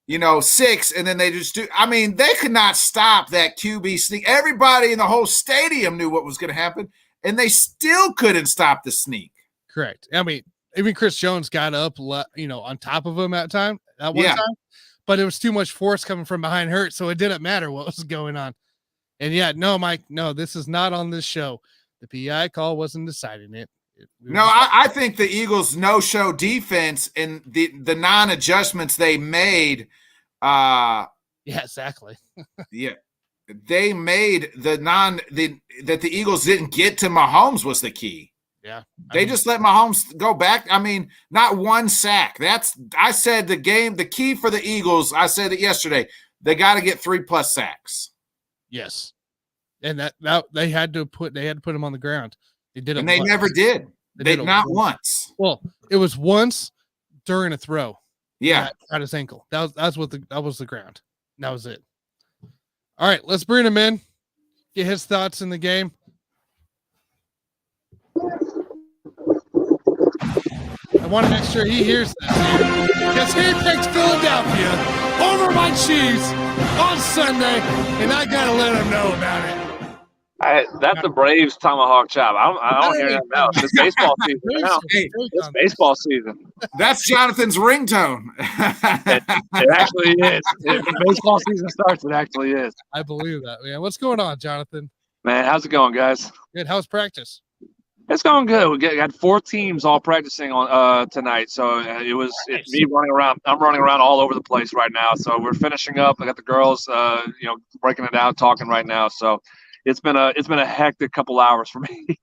6, and then they just do. I mean, they could not stop that QB sneak. Everybody in the whole stadium knew what was going to happen, and they still couldn't stop the sneak. Correct. I mean, even Chris Jones got up, on top of him at one time, but it was too much force coming from behind Hurts, so it didn't matter what was going on. And Mike, this is not on this show. The PI call wasn't deciding it. I think the Eagles' no-show defense and the non-adjustments they made. Yeah, exactly. Yeah, they made that the Eagles didn't get to Mahomes was the key. Yeah, they just let Mahomes go back. I mean, not one sack. I said the key for the Eagles. I said it yesterday. They got to get 3+ sacks. Yes, and that they had to put him on the ground. They did it, and they never did. They not once. Well, it was once during a throw. Yeah, at his ankle. That was the ground. That was it. All right, let's bring him in. Get his thoughts in the game. I want to make sure he hears this because he picked Philadelphia over my Chiefs on Sunday, and I got to let him know about it. That's the Braves tomahawk chop. I don't hear that now. It's baseball season now. It's baseball season. That's Jonathan's ringtone. It actually is. When baseball season starts, it actually is. I believe that, man. What's going on, Jonathan? Man, how's it going, guys? Good. How's practice? It's going good. We got 4 teams all practicing on tonight, so it's me running around. I'm running around all over the place right now. So we're finishing up. I got the girls, breaking it down, talking right now. So it's been a hectic couple hours for me.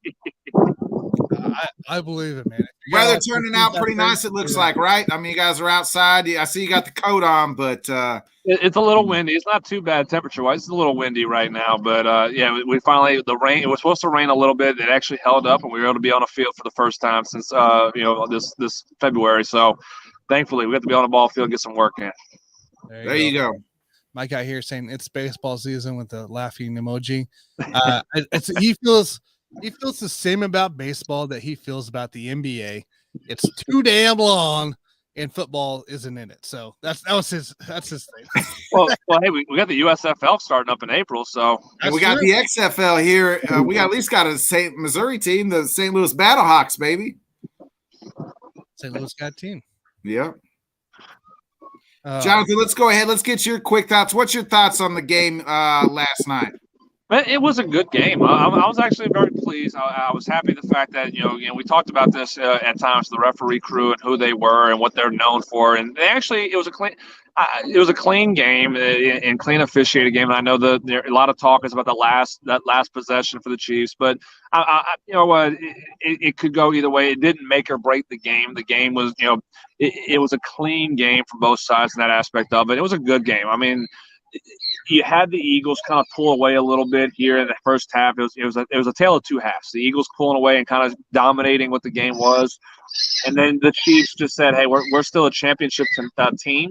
I believe it, man. If you got Weather all turning 15 out pretty out nice, it looks there, like, right? I mean, you guys are outside. I see you got the coat on, but It's a little windy. It's not too bad temperature-wise. It's a little windy right now, but yeah, we finally the rain. It was supposed to rain a little bit. It actually held up, and we were able to be on the field for the first time since this February. So, thankfully, we got to be on the ball field and get some work in. there you go. My guy here saying it's baseball season with the laughing emoji. He feels the same about baseball that he feels about the NBA. It's too damn long, and football isn't in it. So that's his thing. Well, hey, we got the USFL starting up in April, so And we got the XFL here. We at least got a St. Missouri team, the St. Louis Battlehawks, baby. St. Louis got a team. Yeah. Jonathan, let's go ahead. Let's get your quick thoughts. What's your thoughts on the game last night? But it was a good game. I was actually very pleased. I was happy the fact that we talked about this at times, the referee crew and who they were and what they're known for, and it was a clean game and clean officiated game. And I know a lot of talk is about that last possession for the Chiefs, but it could go either way. It didn't make or break the game. The game was it was a clean game for both sides in that aspect of it. It was a good game. I mean, you had the Eagles kind of pull away a little bit here in the first half. It was a tale of two halves. The Eagles pulling away and kind of dominating what the game was, and then the Chiefs just said, "Hey, we're still a championship team,"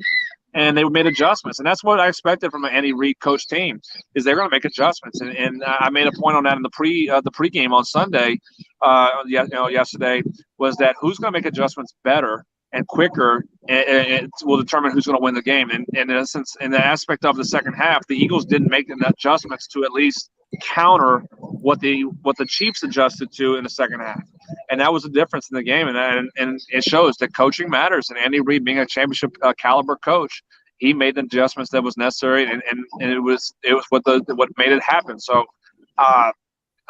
and they made adjustments. And that's what I expected from an Andy Reid coach team is they're going to make adjustments. And I made a point on that in the pregame on Sunday, yesterday, was that who's going to make adjustments better and quicker, and it will determine who's going to win the game. And in essence, in the aspect of the second half, the Eagles didn't make the adjustments to at least counter what the Chiefs adjusted to in the second half, and that was the difference in the game. And it shows that coaching matters. And Andy Reid, being a championship caliber coach, he made the adjustments that was necessary, and it was what made it happen. So.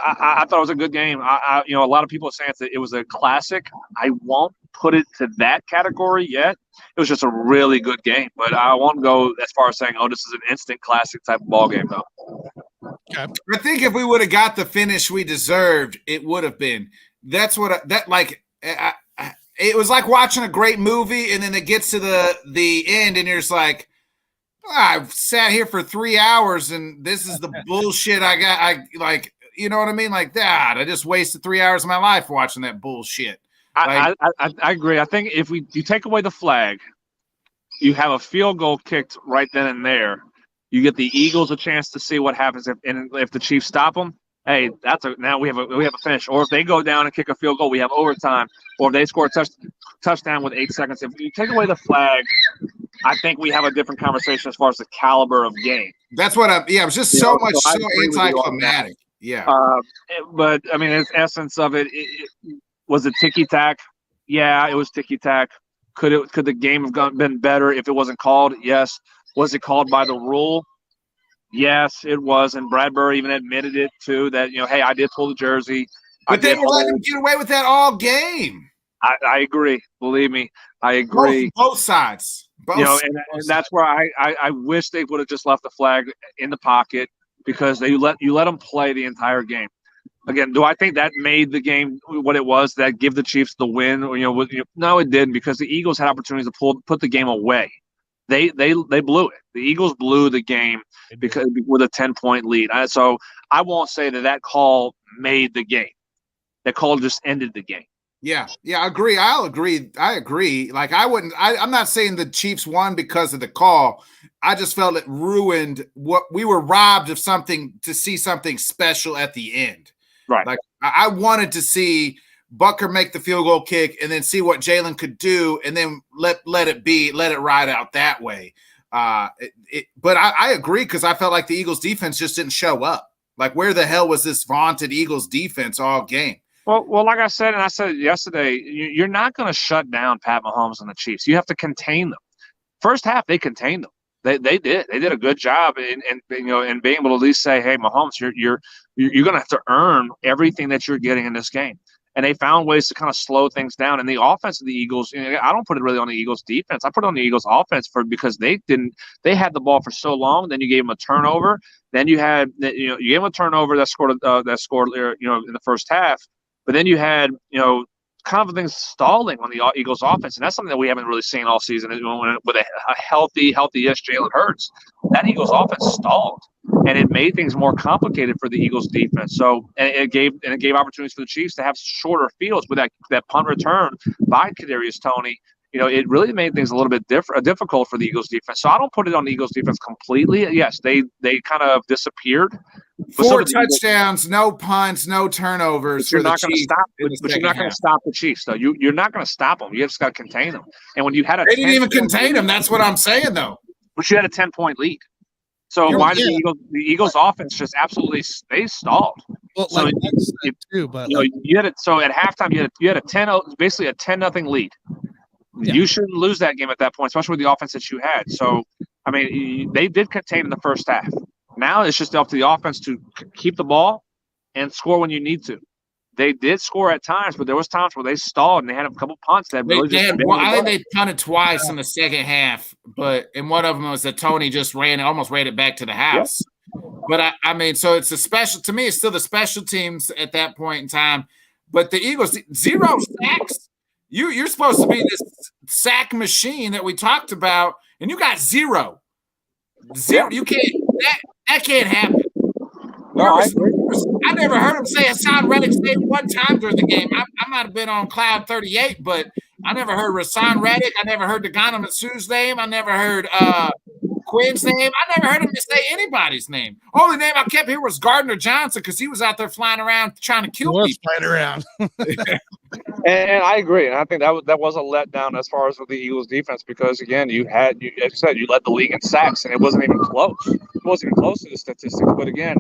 I thought it was a good game. A lot of people are saying it was a classic. I won't put it to that category yet. It was just a really good game, but I won't go as far as saying, "Oh, this is an instant classic type of ball game," though. Okay. I think if we would have got the finish we deserved, it would have been. That's what it was like watching a great movie, and then it gets to the end, and you're just like, I've sat here for 3 hours, and this is the bullshit I got. You know what I mean? Like that. I just wasted 3 hours of my life watching that bullshit. I agree. I think if you take away the flag, you have a field goal kicked right then and there. You get the Eagles a chance to see what happens if the Chiefs stop them. Hey, now we have a finish. Or if they go down and kick a field goal, we have overtime. Or if they score a touchdown with 8 seconds. If you take away the flag, I think we have a different conversation as far as the caliber of game. That's what it was just so anticlimactic. Yeah. But I mean, the essence of it was it ticky-tack? Yeah, it was ticky-tack. Could the game have been better if it wasn't called? Yes. Was it called by the rule? Yes, it was. And Bradbury even admitted it too, that, hey, I did pull the jersey. But they were letting him get away with that all game. I agree. Believe me, I agree. Both sides. And that's where I wish they would have just left the flag in the pocket, because you let them play the entire game. Again, do I think that made the game what it was, that give the Chiefs the win? No, it didn't, because the Eagles had opportunities to put the game away. They blew it. The Eagles blew the game because with a 10-point lead. So I won't say that call made the game. That call just ended the game. Yeah, I agree. I agree. Like I'm not saying the Chiefs won because of the call. I just felt it ruined what we were robbed of, something to see something special at the end. Right. Like I wanted to see Butker make the field goal kick and then see what Jalen could do, and then let it ride out that way. But I agree, because I felt like the Eagles defense just didn't show up. Like, where the hell was this vaunted Eagles defense all game? Well, like I said, and I said yesterday, you're not going to shut down Pat Mahomes and the Chiefs. You have to contain them. First half, they contained them. They did. They did a good job in being able to at least say, "Hey, Mahomes, you're going to have to earn everything that you're getting in this game." And they found ways to kind of slow things down. And the offense of the Eagles, I don't put it really on the Eagles defense. I put it on the Eagles offense because they had the ball for so long. Then you gave them a turnover. Then you gave them a turnover that scored in the first half. But then you had, kind of things stalling on the Eagles offense, and that's something that we haven't really seen all season. With a healthy-ish Jalen Hurts, that Eagles offense stalled, and it made things more complicated for the Eagles defense. So, and it gave opportunities for the Chiefs to have shorter fields with that punt return by Kadarius Toney. It really made things a little bit difficult for the Eagles defense. So I don't put it on the Eagles defense completely. Yes, they kind of disappeared. 4 touchdowns, no punts, no turnovers. You're not going to stop. But you're not going to stop the Chiefs, though. You're not going to stop them. You just got to contain them. And when you had they didn't even contain them. That's what I'm saying, though. But you had a 10-point lead. So why did the Eagles offense just absolutely stalled? Well, so too, but you had it. So at halftime, you had a 10-0 lead. Yeah. You shouldn't lose that game at that point, especially with the offense that you had. So, I mean, they did contain in the first half. Now it's just up to the offense to keep the ball and score when you need to. They did score at times, but there was times where they stalled and they had a couple punts that really I think they punted twice in the second half, and one of them was that Toney just almost ran it back to the house. Yep. But I mean, so it's to me, it's still the special teams at that point in time. But the Eagles, 0 sacks. You're supposed to be this sack machine that we talked about, and you got 0. You can't. That can't happen. No, I never heard him say Hassan Reddick's name one time during the game. I might have been on cloud 38, but I never heard Hassan Reddick. I never heard Dagana Masu's name. I never heard Quinn's name. I never heard him say anybody's name. Only name I kept here was Gardner Johnson because he was out there flying around trying to kill people. Flying around. And I agree, and I think that was a letdown as far as with the Eagles defense because again, as you said, you led the league in sacks, and it wasn't even close. It wasn't even close to the statistics. But again,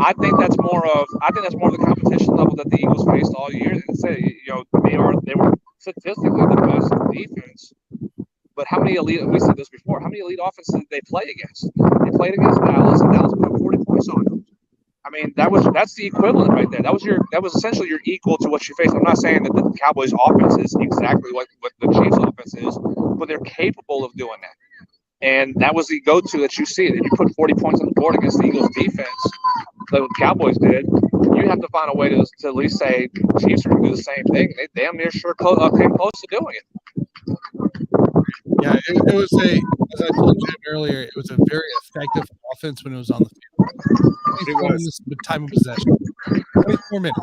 I think that's more of the competition level that the Eagles faced all year. They were statistically the best defense. But how many we said this before, how many elite offenses did they play against? They played against Dallas, and Dallas put 40 points on them. I mean, that's the equivalent right there. That was essentially your equal to what you faced. I'm not saying that the Cowboys' offense is exactly what the Chiefs' offense is, but they're capable of doing that. And that was the go-to that you see. That you put 40 points on the board against the Eagles' defense, like what the Cowboys did. You have to find a way to at least say Chiefs are going to do the same thing. They damn near sure came close to doing it. Yeah, it was as I told you earlier, it was a very effective offense when it was on the field. 24 minutes of time of possession. 24 minutes.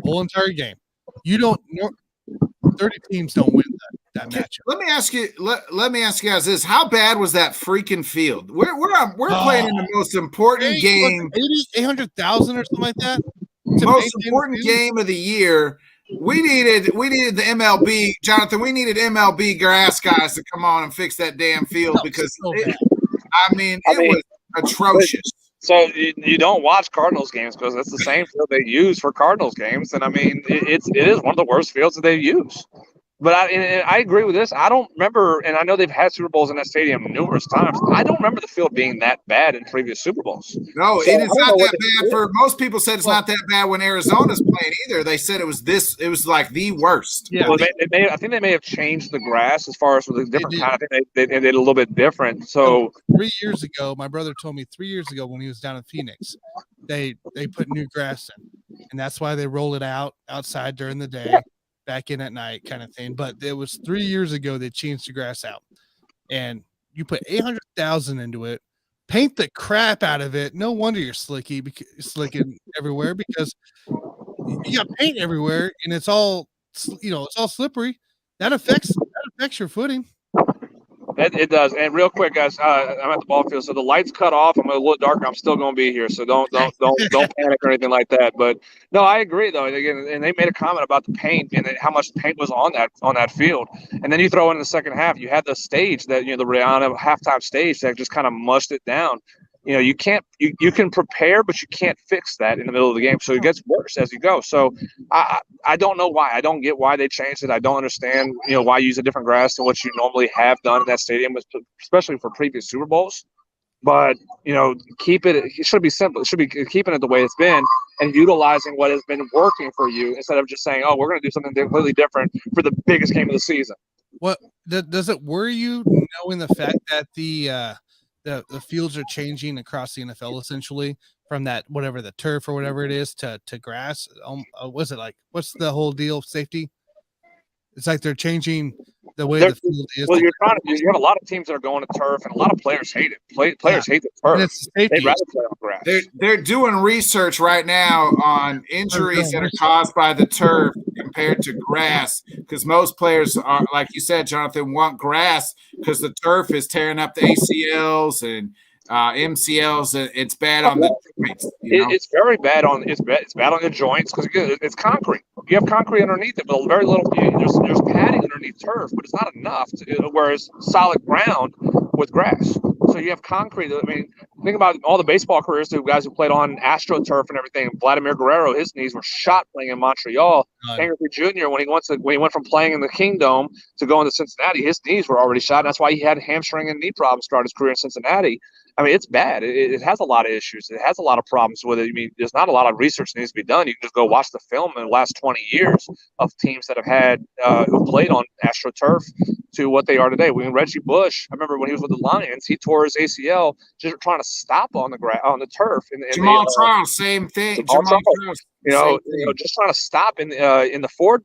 Whole entire game. 30 teams don't win that matchup. Let me ask you guys this. How bad was that freaking field? We're playing in the most important game. 800,000 or something like that. Most important game of the year. We needed the MLB, Jonathan. We needed MLB grass guys to come on and fix that damn field because it was atrocious. So you don't watch Cardinals games because that's the same field they use for Cardinals games, and I mean it is one of the worst fields that they use. But I agree with this. I don't remember, and I know they've had Super Bowls in that stadium numerous times. I don't remember the field being that bad in previous Super Bowls. No, it is not that bad. For most people said it's not that bad when Arizona's playing either. They said it was like the worst. Yeah, well, I think they may have changed the grass as far as with a different kind. I think they did a little bit different. So 3 years ago, my brother told me 3 years ago when he was down in Phoenix, they put new grass in, and that's why they roll it outside during the day. Back in at night kind of thing. But it was 3 years ago they changed the grass out. And you put 800,000 into it, paint the crap out of it. No wonder you're slicking everywhere because you got paint everywhere and it's all slippery. That affects your footing. It does. And real quick, guys, I'm at the ball field, so the lights cut off. I'm a little darker. I'm still going to be here, so don't panic or anything like that. But no, I agree though. And again, and they made a comment about the paint and how much paint was on that field. And then you throw in the second half, you had the stage that the Rihanna halftime stage that just kind of mushed it down. You can't you can prepare, but you can't fix that in the middle of the game. So it gets worse as you go. So I don't know why. I don't get why they changed it. I don't understand, why use a different grass than what you normally have done in that stadium, especially for previous Super Bowls. But, keep it. It should be simple. It should be keeping it the way it's been and utilizing what has been working for you instead of just saying, oh, we're going to do something completely different for the biggest game of the season. What does it worry you knowing the fact that the fields are changing across the NFL essentially from that whatever the turf or whatever it is to grass. Was it like what's the whole deal of safety? It's like they're changing the way the field is. Well, you have a lot of teams that are going to turf, and a lot of players hate it. Players hate the turf. They'd rather play on grass. They're doing research right now on injuries that are caused by the turf compared to grass, because most players are, like you said, Jonathan, want grass because the turf is tearing up the ACLs and MCLs. It's bad on the joints. It's very bad on it's bad on the joints because it's concrete. You have concrete underneath it, but very little. There's padding underneath turf, but it's not enough. Whereas solid ground with grass, so you have concrete. I mean, think about all the baseball careers of guys who played on AstroTurf and everything. Vladimir Guerrero, his knees were shot playing in Montreal. Ken Griffey Jr. when he went from playing in the Kingdom to going to Cincinnati, his knees were already shot. And that's why he had hamstring and knee problems start his career in Cincinnati. I mean, it's bad. It has a lot of issues. It has a lot of problems with it. I mean, there's not a lot of research that needs to be done. You can just go watch the film in the last 20 years of teams that have had who played on AstroTurf to what they are today. When Reggie Bush, I remember when he was with the Lions, he tore his ACL just trying to stop on the turf. Jamal Charles, same thing. Jamal Charles, just trying to stop in the Ford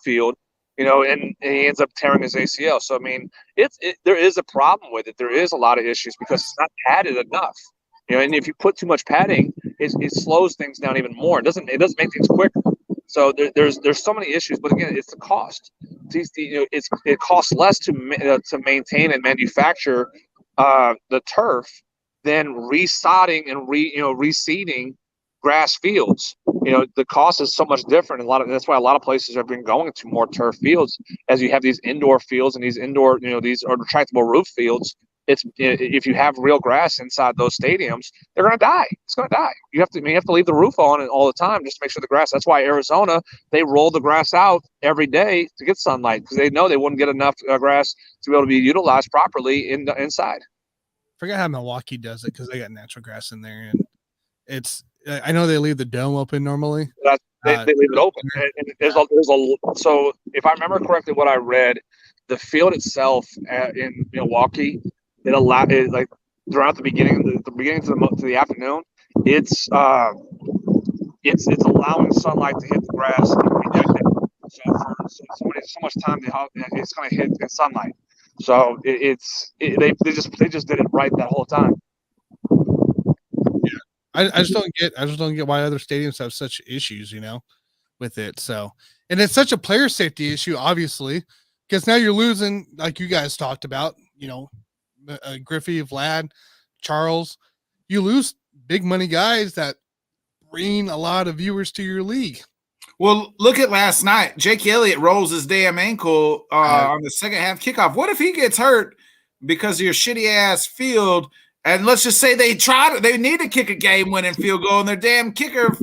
field. And he ends up tearing his ACL. So I mean, there is a problem with it. There is a lot of issues because it's not padded enough. And if you put too much padding, it slows things down even more. It doesn't make things quicker. So there's so many issues. But again, it's the cost. It costs less to maintain and manufacture the turf than resodding and reseeding grass fields. The cost is so much different. That's why a lot of places have been going to more turf fields, as you have these indoor fields and these indoor, these are retractable roof fields. If you have real grass inside those stadiums, they're going to die. It's going to die. You have to leave the roof on all the time just to make sure the grass. That's why Arizona, they roll the grass out every day to get sunlight, because they know they wouldn't get enough grass to be able to be utilized properly inside. Forget how Milwaukee does it, because they got natural grass in there, and I know they leave the dome open normally. They leave it open. And so if I remember correctly, what I read, the field itself in Milwaukee, it like throughout the beginning to the afternoon, it's allowing sunlight to hit the grass. So much time it's going to hit in sunlight. So they just did it right that whole time. I just don't get why other stadiums have such issues, with it. So, and it's such a player safety issue, obviously, because now you're losing, like you guys talked about, Griffey, Vlad, Charles. You lose big money guys that bring a lot of viewers to your league. Well, look at last night. Jake Elliott rolls his damn ankle on the second half kickoff. What if he gets hurt because of your shitty ass field? And let's just say they need to kick a game-winning field goal, and their damn kicker,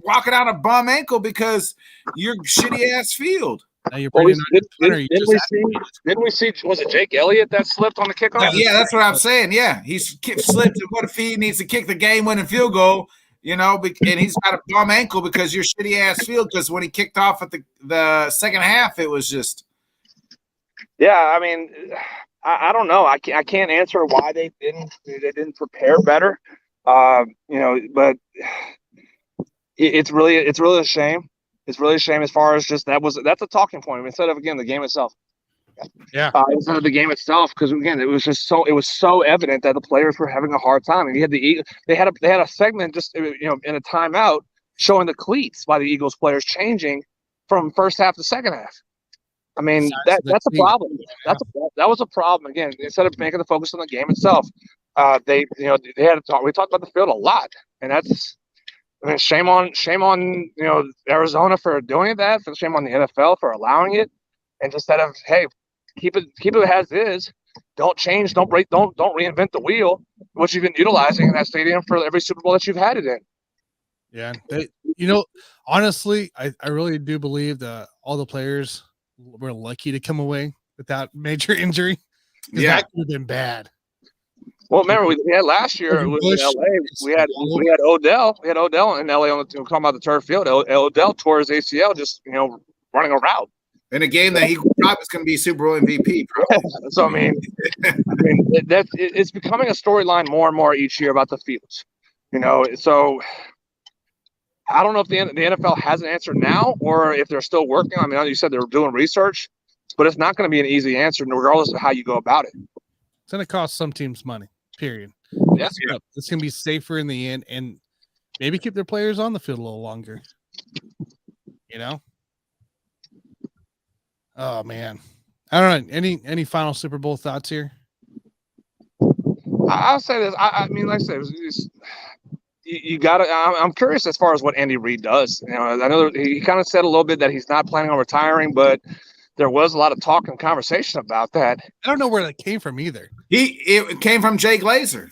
walking out a bum ankle because your shitty-ass field. Now you're didn't we see? Was it Jake Elliott that slipped on the kickoff? Yeah, that's what I'm saying. Yeah, he slipped. And what if he needs to kick the game-winning field goal? And he's got a bum ankle because your shitty-ass field. Because when he kicked off at the second half, it was just. Yeah, I mean. I don't know. I can't answer why they didn't prepare better. But it's really a shame. It's really a shame as far as just that's a talking point instead of, again, the game itself. Yeah. Instead of the game itself, because again, it was so evident that the players were having a hard time. And you had the Eagles. They had a segment just in a timeout showing the cleats by the Eagles players changing from first half to second half. I mean, that's a problem. That was a problem. Again, instead of making the focus on the game itself, they had to talk. We talked about the field a lot, and shame on Arizona for doing that. Shame on the NFL for allowing it, and instead of keep it as is. Don't change. Don't reinvent the wheel, which you've been utilizing in that stadium for every Super Bowl that you've had it in. Yeah, honestly, I really do believe that all the players were lucky to come away without major injury. Yeah, that could have been bad. Well, remember we had last year in LA. We had Odell. We had Odell in LA we're talking about the turf field. Odell tore his ACL just running a route in a game that he probably was going to be Super Bowl MVP. So it's becoming a storyline more and more each year about the fields. So I don't know if the NFL has an answer now or if they're still working. I mean, you said they're doing research, but it's not going to be an easy answer regardless of how you go about it. It's going to cost some teams money, period. Yes. Yeah. It's going to be safer in the end and maybe keep their players on the field a little longer. Oh, man. I don't know. Any final Super Bowl thoughts here? I'll say this. I mean, like I said, you got to. I'm curious as far as what Andy Reid does. I know he kind of said a little bit that he's not planning on retiring, but there was a lot of talk and conversation about that. I don't know where that came from either. It came from Jay Glazer.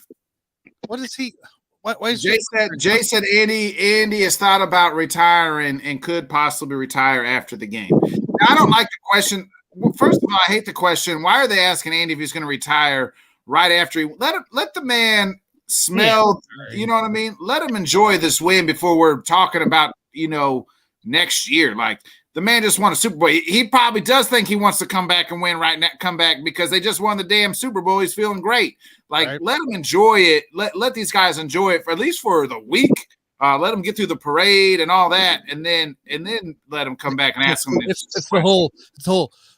What is he? What is Jay said Andy has thought about retiring and could possibly retire after the game. Now, I don't like the question. Well, first of all, I hate the question. Why are they asking Andy if he's going to retire right after he let the man smell? Yeah. You know what I mean? Let him enjoy this win before we're talking about next year. Like the man just won a Super Bowl. He probably does think he wants to come back and win right now. Come back because they just won the damn Super Bowl. He's feeling great. Like let him enjoy it. Let these guys enjoy it for at least for the week. Let them get through the parade and all that, and then let them come back and ask them. It's the whole.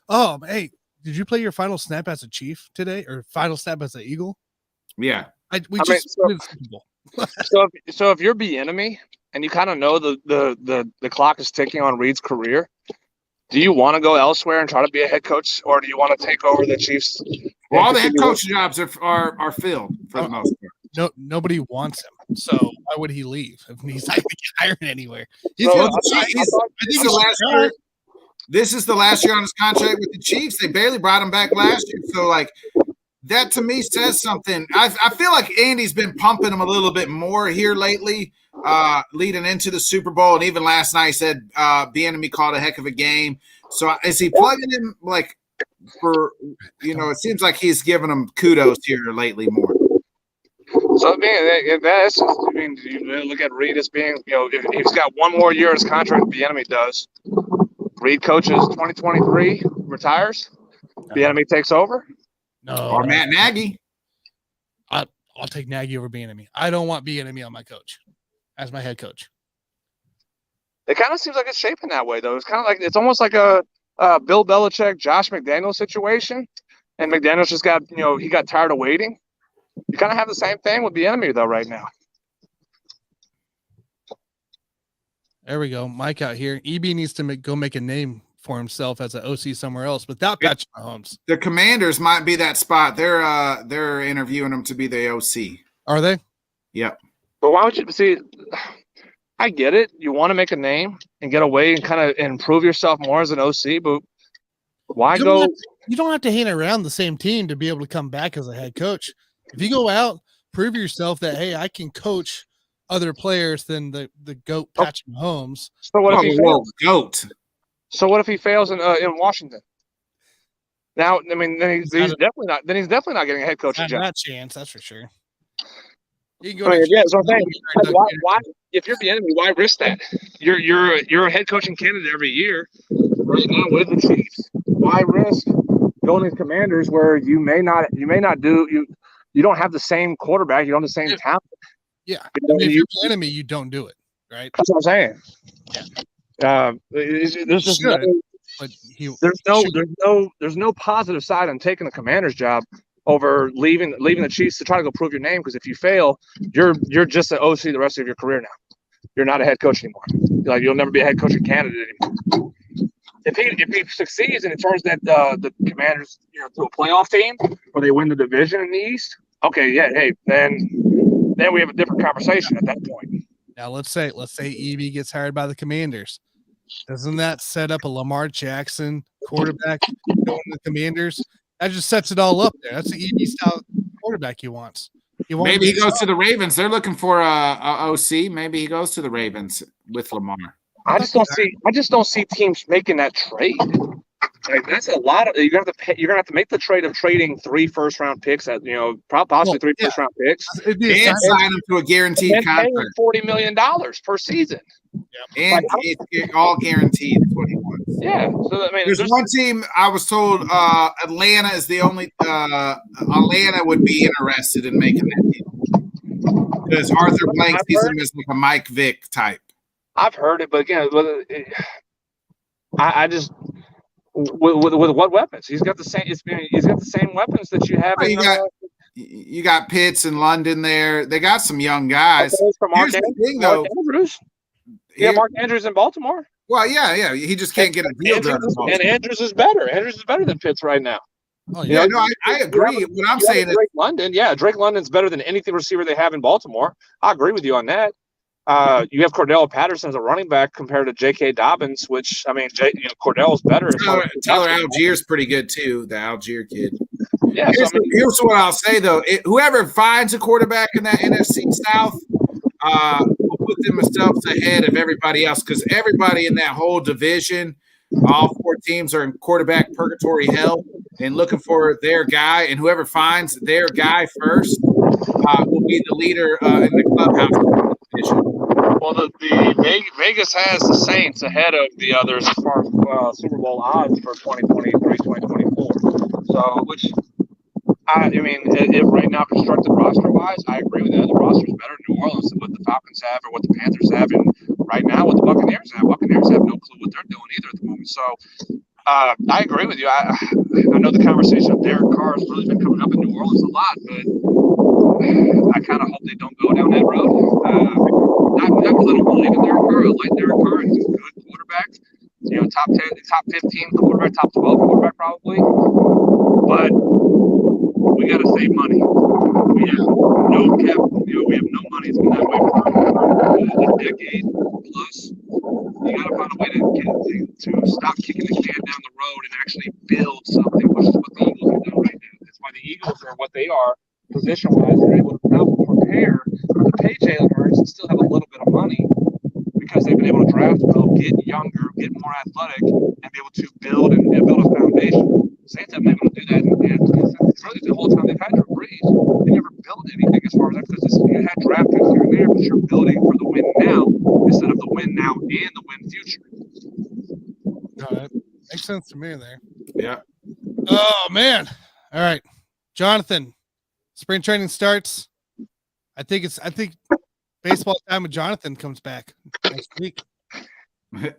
Oh, hey, did you play your final snap as a Chief today, or final snap as an Eagle? Yeah, So if you're Bieniemy and you kind of know the clock is ticking on Reid's career, do you want to go elsewhere and try to be a head coach, or do you want to take over the Chiefs? Well, all the head coach jobs are filled for the most part. No, nobody wants him. So why would he leave if he's not going to get hired anywhere? This is the last year on his contract with the Chiefs. They barely brought him back last year. So, that to me says something. I feel like Andy's been pumping him a little bit more here lately, leading into the Super Bowl. And even last night he said Bieniemy called a heck of a game. So is he plugging him it seems like he's giving him kudos here lately more. So, you look at Reid as being, if he's got one more year in his contract, Bieniemy does. Reid coaches 2023, retires. Bieniemy takes over. No, or Matt Nagy. I'll take Nagy over Bieniemy. I don't want Bieniemy on my coach as my head coach. It kind of seems like it's shaping that way, though. It's almost like a Bill Belichick, Josh McDaniels situation, and McDaniels just got he got tired of waiting. You kind of have the same thing with Bieniemy though right now. There we go, Mike out here. EB needs to go make a name for himself as an OC somewhere else without Patrick Mahomes. The Commanders might be that spot. They're interviewing him to be the OC. Are they? Yep. But why would you see? I get it. You want to make a name and get away and kind of improve yourself more as an OC, but why go? You don't have to hang around the same team to be able to come back as a head coach. If you go out, prove yourself that, hey, I can coach other players than the GOAT Patrick Mahomes. So what if he fails? GOAT. So what if he fails in Washington? Now, I mean, then he's definitely not. Then he's definitely not getting a head coaching job. Not chance, that's for sure. You can go so I'm saying, why? If you're Bieniemy, why risk that? You're a head coaching candidate every year right now with the Chiefs. Why risk going to the Commanders where you may not do you don't have the same quarterback, you don't have the same talent. Yeah, if you're Bieniemy, you don't do it, right? That's what I'm saying. Yeah. There's just there's no positive side on taking the Commander's job over leaving the Chiefs to try to go prove your name, because if you fail, you're just an OC the rest of your career now. You're not a head coach anymore. You'll never be a head coaching candidate anymore. If he succeeds and it turns that the Commanders to a playoff team or they win the division in the East, okay, yeah, hey, then we have a different conversation at that point. Now let's say EB gets hired by the Commanders. Doesn't that set up a Lamar Jackson quarterback going to the Commanders? That just sets it all up there. That's the EB style quarterback he wants. Maybe he goes to the Ravens. They're looking for a OC. Maybe he goes to the Ravens with Lamar. I just don't see teams making that trade. That's a lot of. You're gonna have to make the trade of trading 3 first-round picks at possibly 3 first-round picks and sign him to a guaranteed contract, $40 million per season. Yep. And it's all guaranteed. Is what he wants. Yeah. So I mean, there's one team I was told Atlanta is the only. Atlanta would be interested in making that deal. Because Arthur Blank sees him as like a Mike Vick type. I've heard it, but again, I just with what weapons? He's got the same. He's got the same weapons that you have. You got Pitts and London there. They got some young guys. Mark Andrews. Yeah, Mark Andrews in Baltimore. Well, yeah. He just can't get a deal done. And Andrews is better. Andrews is better than Pitts right now. Oh, yeah, no, I agree. What I'm saying is Drake London. Yeah, Drake London's better than anything receiver they have in Baltimore. I agree with you on that. You have Cordell Patterson as a running back compared to J.K. Dobbins, which I mean, Cordell's better. Tyler Allgeier's pretty good too. The Algier kid. Yeah. Here's what I'll say though: whoever finds a quarterback in that NFC South, will put themselves ahead of everybody else because everybody in that whole division, all 4 teams are in quarterback purgatory hell and looking for their guy, and whoever finds their guy first will be the leader in the clubhouse division. Well, the Vegas has the Saints ahead of the others as far as Super Bowl odds for 2023, 2024. So, which I mean, if right now constructed roster-wise, I agree with that. The roster is better in New Orleans than what the Falcons have or what the Panthers have, and right now what the Buccaneers have. Buccaneers have no clue what they're doing either at the moment. So, I agree with you. I know the conversation of Derek Carr has really been coming up in New Orleans a lot, but I kind of hope they don't go down that road. Not because I don't believe in Derek Carr. I like Derek Carr. He's a good quarterback. Top 10, top 15 quarterback, top 12 quarterback probably. But we got to save money. We have no cap. We have no money. It's been that way for a decade plus. You got to find a way to stop kicking the can down the road and actually build something, which is what the Eagles have done right now. That's why the Eagles are what they are position-wise. They're able to now prepare to pay Jalen Hurts and still have a little bit of money because they've been able to draft well, get younger, get more athletic, and be able to build a foundation. Saints haven't been able to do that, and really the whole time they've had Drew Brees, they never built anything as far as that because you had draft picks here and there, but you're building for the win now instead of the win now and the win future. No, that makes sense to me there. Yeah. Oh man! All right, Jonathan. Spring training starts. I think baseball time with Jonathan comes back next week.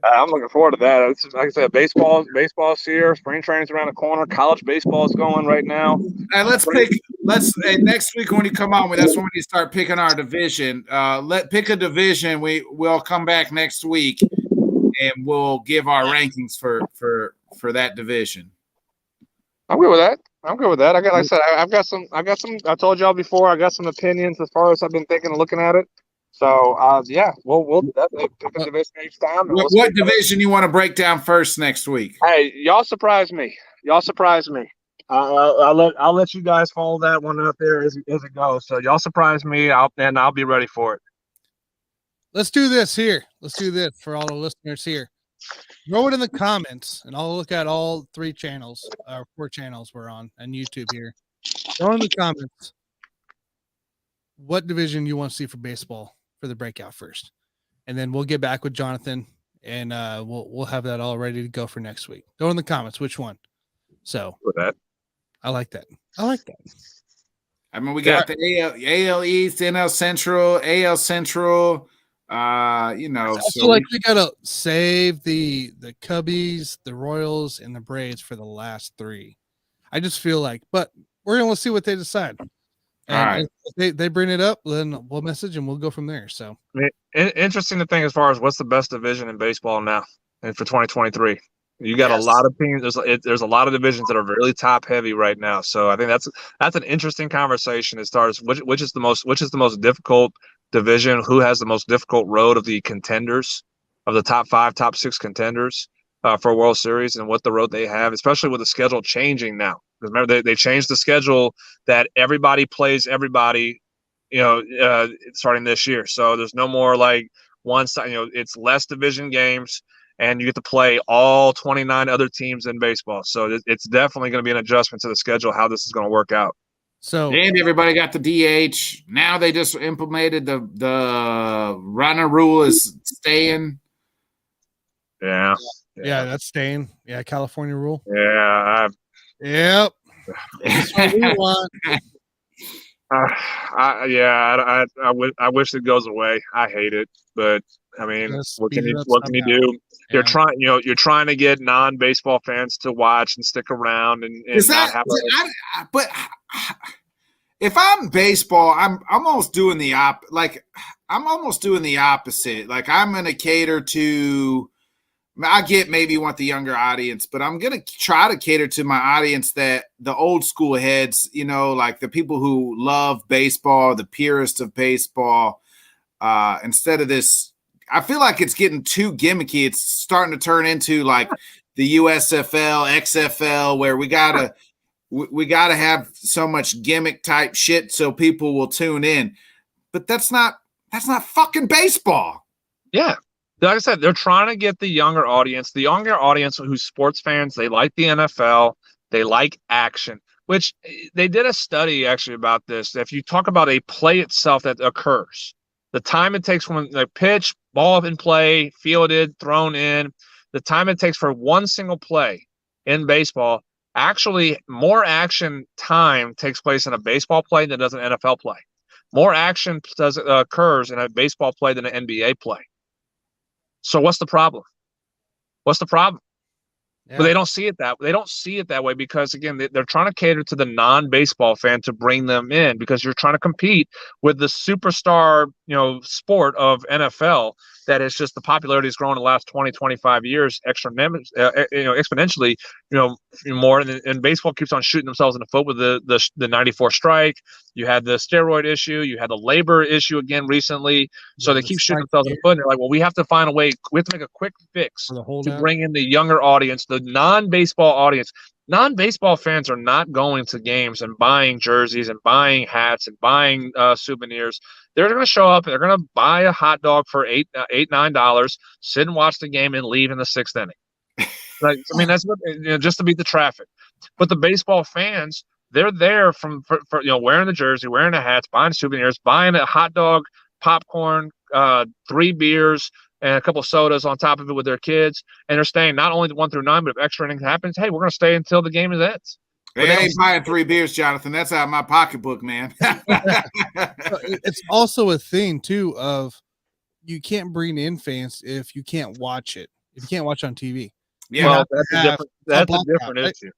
I'm looking forward to that. It's, like I said, baseball's here. Spring training's around the corner. College baseball is going right now. And next week when you come on, that's when we start picking our division. Pick a division. We'll come back next week and we'll give our rankings for that division. I'm good with that. Like I said, I've got some. I told y'all before. I got some opinions as far as I've been thinking and looking at it. So we'll definitely pick a division each time. What division you want to break down first next week? Hey, y'all surprise me. I'll let you guys follow that one out there as it goes. So y'all surprise me. I'll be ready for it. Let's do this here. Let's do this for all the listeners here. Throw it in the comments, and I'll look at all 3 channels, or 4 channels we're on YouTube here. Throw in the comments what division you want to see for baseball for the breakout first, and then we'll get back with Jonathan, and we'll have that all ready to go for next week. Throw in the comments which one. So I like that. I mean, we got the AL East, NL Central, AL Central. So like we gotta save the Cubbies, the Royals, and the Braves for the last 3. I just feel like, but we're gonna see what they decide. And all right, if they bring it up, then we'll message and we'll go from there. So interesting to think as far as what's the best division in baseball now and for 2023. You got a lot of teams. There's a lot of divisions that are really top heavy right now. So I think that's an interesting conversation as far as which is the most difficult division, who has the most difficult road of the contenders, of the top 5, top 6 contenders for a World Series, and what the road they have, especially with the schedule changing now. Because remember, they changed the schedule that everybody plays everybody, starting this year. So there's no more like one side. It's less division games, and you get to play all 29 other teams in baseball. So it's definitely going to be an adjustment to the schedule, how this is going to work out. So and everybody got the DH. Now they just implemented the runner rule is staying. Yeah, that's staying. Yeah, California rule. Yeah. Yep. That's what we want. I wish it goes away. I hate it, but I mean, Just what speed can it you up what can you somehow. do? Yeah. You're trying to get non-baseball fans to watch and stick around and Is not that? have But if I'm baseball, I'm almost doing the I'm almost doing the opposite. Like I'm going to cater to. I get maybe want the younger audience, but I'm going to try to cater to my audience that the old school heads, like the people who love baseball, the purist of baseball. Instead of this, I feel like it's getting too gimmicky. It's starting to turn into like the USFL, XFL, where we gotta have so much gimmick type shit so people will tune in. But that's not fucking baseball. Yeah. Like I said, they're trying to get the younger audience who's sports fans. They like the NFL. They like action, which they did a study actually about this. If you talk about a play itself that occurs, the time it takes from the pitch, ball in play, fielded, thrown in, the time it takes for one single play in baseball, actually more action time takes place in a baseball play than does an NFL play. More action occurs in a baseball play than an NBA play. So what's the problem? What's the problem? Yeah. But they don't see it that way because again they're trying to cater to the non-baseball fan to bring them in because you're trying to compete with the superstar sport of NFL that is just the popularity has grown in the last 20-25 years exponentially more and baseball keeps on shooting themselves in the foot with the 94 strike. You had the steroid issue, you had the labor issue again recently, so they keep shooting themselves in the foot and they're like, well, we have to find a way, we have to make a quick fix to bring in the younger audience, the non-baseball audience. Non-baseball fans are not going to games and buying jerseys and buying hats and buying souvenirs. They're going to show up. They're going to buy a hot dog for $9, sit and watch the game, and leave in the sixth inning. Right? I mean, that's just to beat the traffic. But the baseball fans, they're there for wearing the jersey, wearing the hats, buying souvenirs, buying a hot dog, popcorn, 3 beers, and a couple of sodas on top of it with their kids, and they're staying not only 1 through 9, but if extra innings happens, hey, we're going to stay until the game ends. Hey, I ain't buying 3 beers, Jonathan. That's out of my pocketbook, man. It's also a thing too of you can't bring in fans if you can't watch it. If you can't watch on TV. Yeah, well, that's a different right? issue.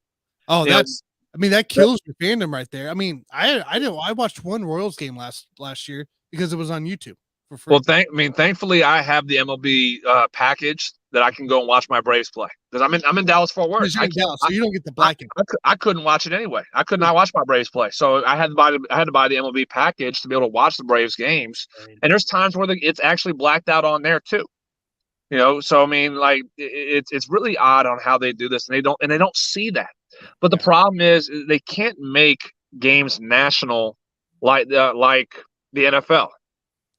Oh, that kills your fandom right there. I mean, I watched one Royals game last year because it was on YouTube for free. Well, thankfully I have the MLB package that I can go and watch my Braves play because I'm in Dallas Fort Worth. So you don't get the black. I couldn't watch it anyway. I could not watch my Braves play, so I had to buy the MLB package to be able to watch the Braves games. And there's times where it's actually blacked out on there too. So I mean, like it's really odd on how they do this, and they don't see that. But the problem is they can't make games national like the NFL.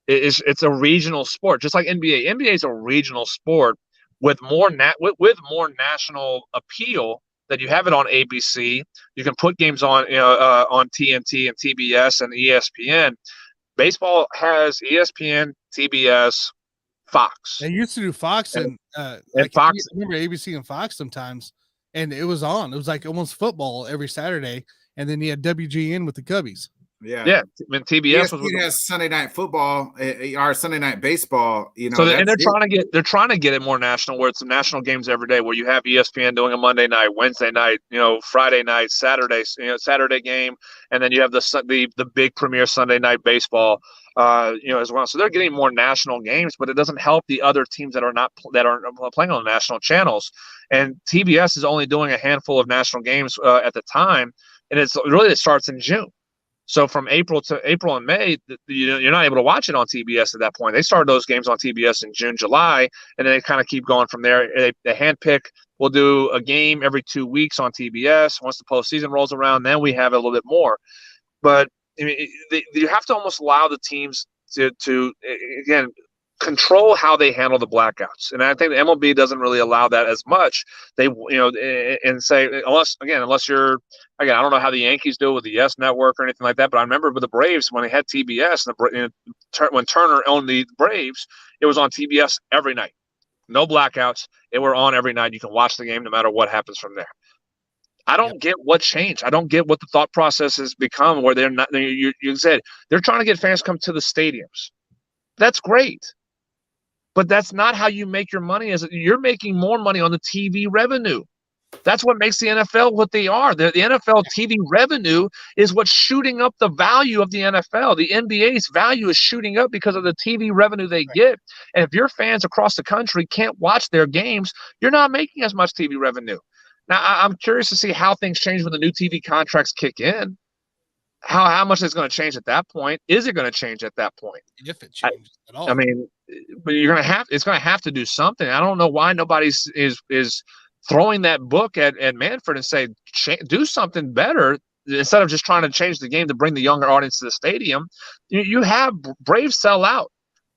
It's a regional sport, just like NBA. NBA is a regional sport with more national appeal that you have it on ABC. You can put games on on TNT and TBS and ESPN. Baseball has ESPN, TBS, Fox. They used to do Fox and Fox. I remember ABC and Fox sometimes, and it was on. It was like almost football every Saturday, and then you had WGN with the Cubbies. Yeah. I mean, TBS has Sunday night football or Sunday night baseball. So and they're trying to get it more national, where it's national games every day, where you have ESPN doing a Monday night, Wednesday night, Friday night, Saturday, Saturday game, and then you have the big premier Sunday night baseball, as well. So they're getting more national games, but it doesn't help the other teams that aren't playing on the national channels. And TBS is only doing a handful of national games at the time, and it starts in June. So from April and May, you're not able to watch it on TBS at that point. They started those games on TBS in June, July, and then they kind of keep going from there. They handpick. We'll do a game every 2 weeks on TBS. Once the postseason rolls around, then we have a little bit more. But I mean, you have to almost allow the teams to again control how they handle the blackouts, and I think the MLB doesn't really allow that as much. They and say unless you're I don't know how the Yankees do it with the YES Network or anything like that, but I remember with the Braves when they had TBS when Turner owned the Braves, it was on TBS every night, no blackouts. It were on every night. You can watch the game no matter what happens from there. I don't get what changed. I don't get what the thought process has become where they're not. You said they're trying to get fans to come to the stadiums. That's great, but that's not how you make your money. You're making more money on the TV revenue. That's what makes the NFL what they are. The NFL TV revenue is what's shooting up the value of the NFL. The NBA's value is shooting up because of the TV revenue they get. And if your fans across the country can't watch their games, you're not making as much TV revenue. Now, I'm curious to see how things change when the new TV contracts kick in. How much is going to change at that point? Is it going to change at that point? If it changes at all. I mean, but it's going to have to do something. I don't know why nobody's is throwing that book at Manfred and say, do something better instead of just trying to change the game to bring the younger audience to the stadium. You have Braves sell out.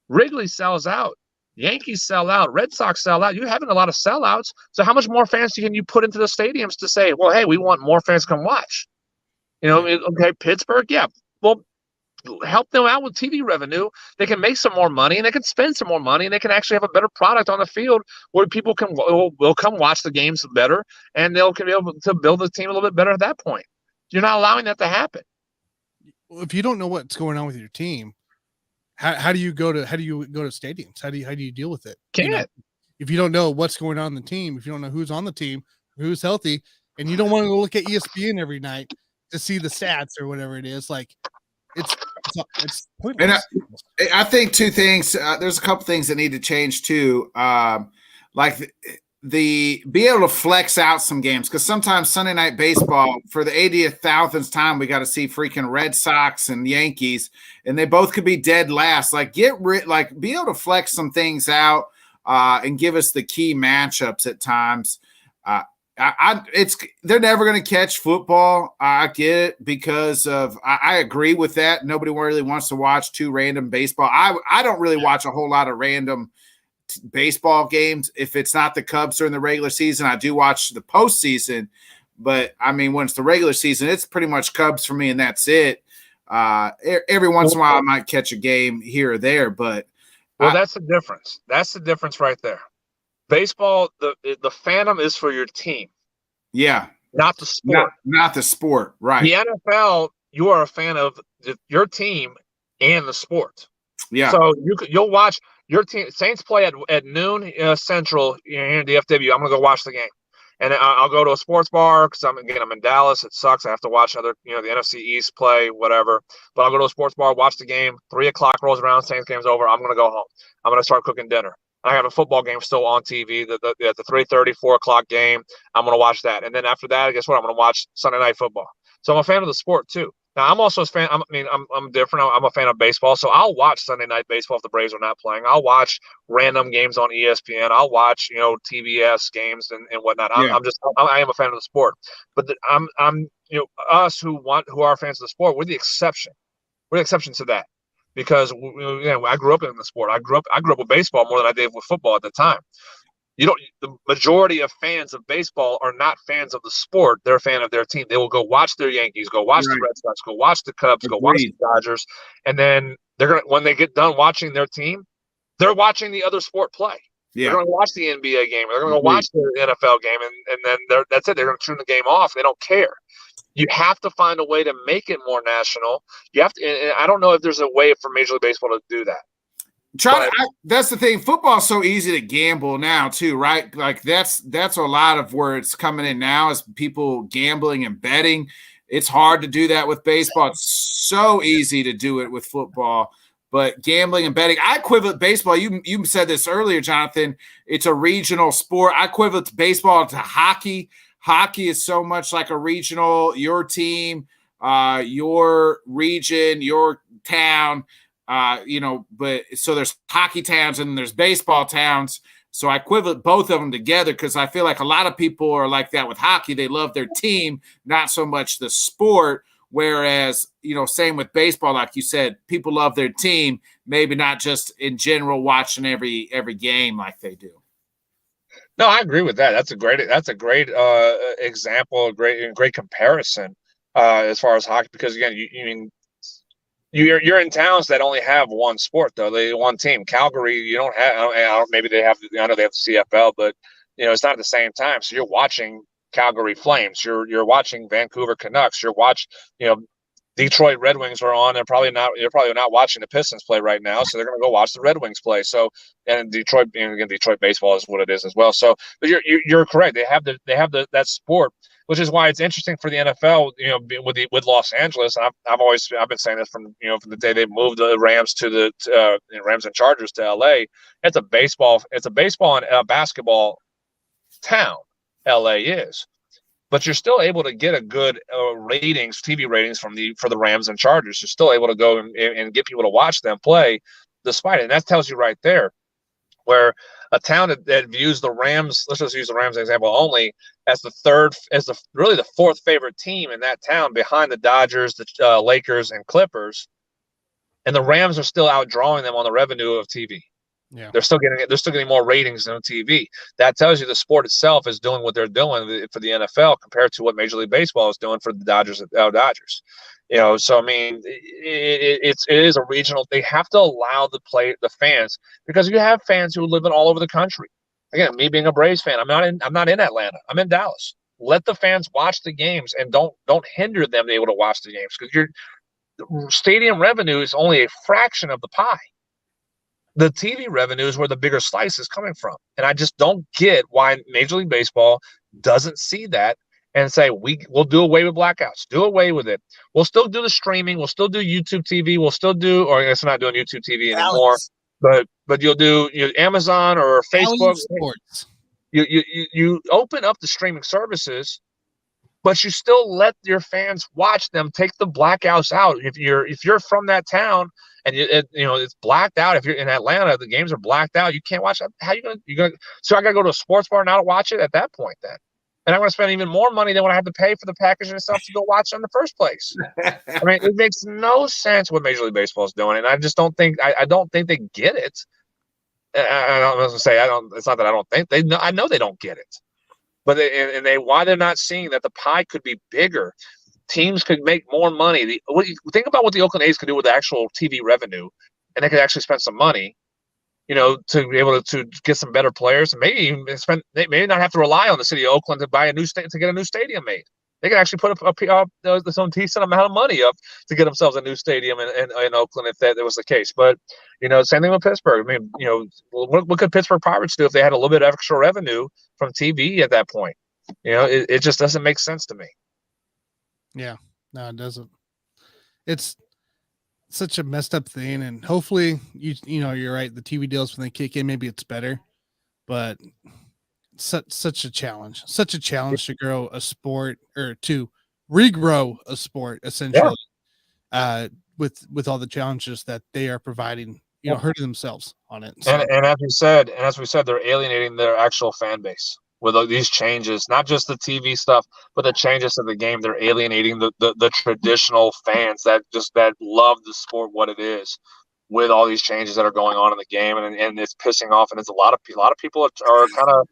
Wrigley sells out. Yankees sell out. Red Sox sell out. You're having a lot of sellouts. So how much more fans can you put into the stadiums to say, well, hey, we want more fans to come watch? Okay, Pittsburgh, yeah. Well, help them out with TV revenue. They can make some more money, and they can spend some more money, and they can actually have a better product on the field where people will come watch the games better, and they'll be able to build the team a little bit better at that point. You're not allowing that to happen. Well, if you don't know what's going on with your team, how do you go to stadiums? How do you deal with it? If you don't know what's going on in the team, if you don't know who's on the team, who's healthy, and you don't want to go look at ESPN every night to see the stats or whatever it is, like it's pointless. And I think two things. There's a couple things that need to change too. Like the be able to flex out some games, because sometimes Sunday Night Baseball, for the 80,000th time, we got to see freaking Red Sox and Yankees, and they both could be dead last. Like be able to flex some things out and give us the key matchups at times. They're never going to catch football. I get it because of I agree with that. Nobody really wants to watch two random baseball. I don't really watch a whole lot of random baseball games. If it's not the Cubs during the regular season, I do watch the postseason. But I mean, when it's the regular season, it's pretty much Cubs for me, and that's it. Every once in a while, I might catch a game here or there, but that's the difference. That's the difference right there. Baseball, the fandom is for your team. Yeah. Not the sport. Not the sport, right. The NFL, you are a fan of your team and the sport. Yeah. So you'll watch your team. Saints play at noon Central here in DFW. I'm going to go watch the game. And I'll go to a sports bar because I'm in Dallas. It sucks. I have to watch the NFC East play, whatever. But I'll go to a sports bar, watch the game. 3:00 rolls around, Saints game's over. I'm going to go home. I'm going to start cooking dinner. I have a football game still on TV, the 3:30, 4:00 game. I'm going to watch that. And then after that, guess what? I'm going to watch Sunday Night Football. So I'm a fan of the sport too. Now, I'm also a fan. I'm different. I'm a fan of baseball. So I'll watch Sunday Night Baseball if the Braves are not playing. I'll watch random games on ESPN. I'll watch, TBS games and whatnot. I am a fan of the sport. But us who are fans of the sport, we're the exception. We're the exception to that. Because I grew up in the sport. I grew up with baseball more than I did with football at the time. The majority of fans of baseball are not fans of the sport. They're a fan of their team. They will go watch their Yankees, go watch the Red Sox, go watch the Cubs, go watch the Dodgers, and then when they get done watching their team, they're watching the other sport play. Yeah. They're going to watch the NBA game. They're going to watch the NFL game, and then that's it. They're going to turn the game off. They don't care. You have to find a way to make it more national. You have to. And I don't know if there's a way for Major League Baseball to do that. That's the thing. Football's so easy to gamble now too, right? Like that's a lot of where it's coming in now is people gambling and betting. It's hard to do that with baseball. It's so easy to do it with football, but gambling and betting. I equivalent baseball. You said this earlier, Jonathan. It's a regional sport. I equivalent baseball to hockey. Hockey is so much like a regional. Your team, your region, your town. But so there's hockey towns and there's baseball towns. So I equivalent both of them together because I feel like a lot of people are like that with hockey. They love their team, not so much the sport. Whereas, same with baseball, like you said, people love their team, maybe not just in general watching every game like they do. No, I agree with that. That's a great example, a great comparison as far as hockey. Because again, you're in towns that only have one sport though. One team. Calgary, you don't have. Maybe they have. I know they have the CFL, but it's not at the same time. So you're watching Calgary Flames. You're watching Vancouver Canucks. You're Detroit Red Wings are on. You're probably not watching the Pistons play right now, so they're going to go watch the Red Wings play. So, and Detroit, and again, Detroit baseball is what it is as well. So, but you're correct. They have that sport, which is why it's interesting for the NFL. With Los Angeles, and I've been saying this from the day they moved the Rams to the Rams and Chargers to LA. It's a baseball and basketball town. LA is. But you're still able to get a good TV ratings for the Rams and Chargers. You're still able to go and get people to watch them play, despite it. And that tells you right there, where a town that views the Rams, let's just use the Rams example only, as really the fourth favorite team in that town, behind the Dodgers, the Lakers, and Clippers, and the Rams are still outdrawing them on the revenue of TV. Yeah, they're still getting more ratings on TV. That tells you the sport itself is doing what they're doing for the NFL compared to what Major League Baseball is doing for the Dodgers. So I mean, it is a regional. They have to allow the fans, because you have fans who live in all over the country. Again, me being a Braves fan, I'm not in Atlanta. I'm in Dallas. Let the fans watch the games, and don't hinder them to be able to watch the games, because your stadium revenue is only a fraction of the pie. The TV revenue is where the bigger slice is coming from. And I just don't get why Major League Baseball doesn't see that and say, we'll do away with blackouts. Do away with it. We'll still do the streaming. We'll still do YouTube TV. We'll still do, or I guess we're not doing YouTube TV anymore, but you'll do Amazon or Facebook. Sports. You open up the streaming services, but you still let your fans watch them. Take the blackouts out. If you're from that town and it's blacked out, if you're in Atlanta, the games are blacked out. You can't watch it. How you gonna? So I gotta go to a sports bar now to watch it at that point then, and I'm gonna spend even more money than what I had to pay for the package and stuff to go watch it in the first place. I mean, it makes no sense what Major League Baseball is doing, and I just don't think I don't think they get it. I was gonna say It's not that I don't think they know. I know they don't get it. But why they're not seeing that the pie could be bigger, teams could make more money. Think about what the Oakland A's could do with the actual TV revenue, and they could actually spend some money, to be able to get some better players, and maybe even they may not have to rely on the city of Oakland to buy to get a new stadium made. They can actually put up some decent amount of money up to get themselves a new stadium in Oakland if that was the case. But same thing with Pittsburgh. I mean, what could Pittsburgh Pirates do if they had a little bit of extra revenue from TV at that point? It just doesn't make sense to me. Yeah, no, it doesn't. It's such a messed up thing, and hopefully you're right. The TV deals, when they kick in, maybe it's better, but such a challenge to grow a sport, or to regrow a sport, essentially. Yeah. With all the challenges that they are providing, hurting themselves on it. So. And as we said, they're alienating their actual fan base with these changes, not just the TV stuff, but the changes to the game. They're alienating the traditional fans that love the sport, what it is, with all these changes that are going on in the game, and it's pissing off. And it's a lot of people are kind of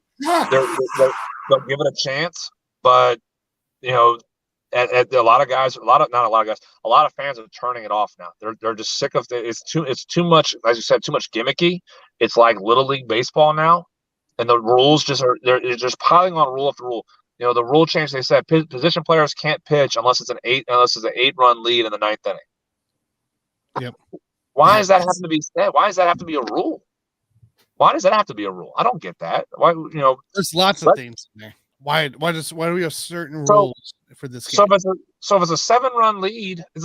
they'll give it a chance, but a lot of fans are turning it off now. They're just sick of it. It's too much, as you said, too much gimmicky. It's like Little League baseball now, and the rules they're just piling on rule after rule. The rule change, they said position players can't pitch unless it's an 8-run lead in the ninth inning. Yep. Why does that have to be said? Why does that have to be a rule? Why does that have to be a rule? I don't get that. Why, there's lots of things in there. Why do we have certain rules for this game? So if it's a 7-run lead, and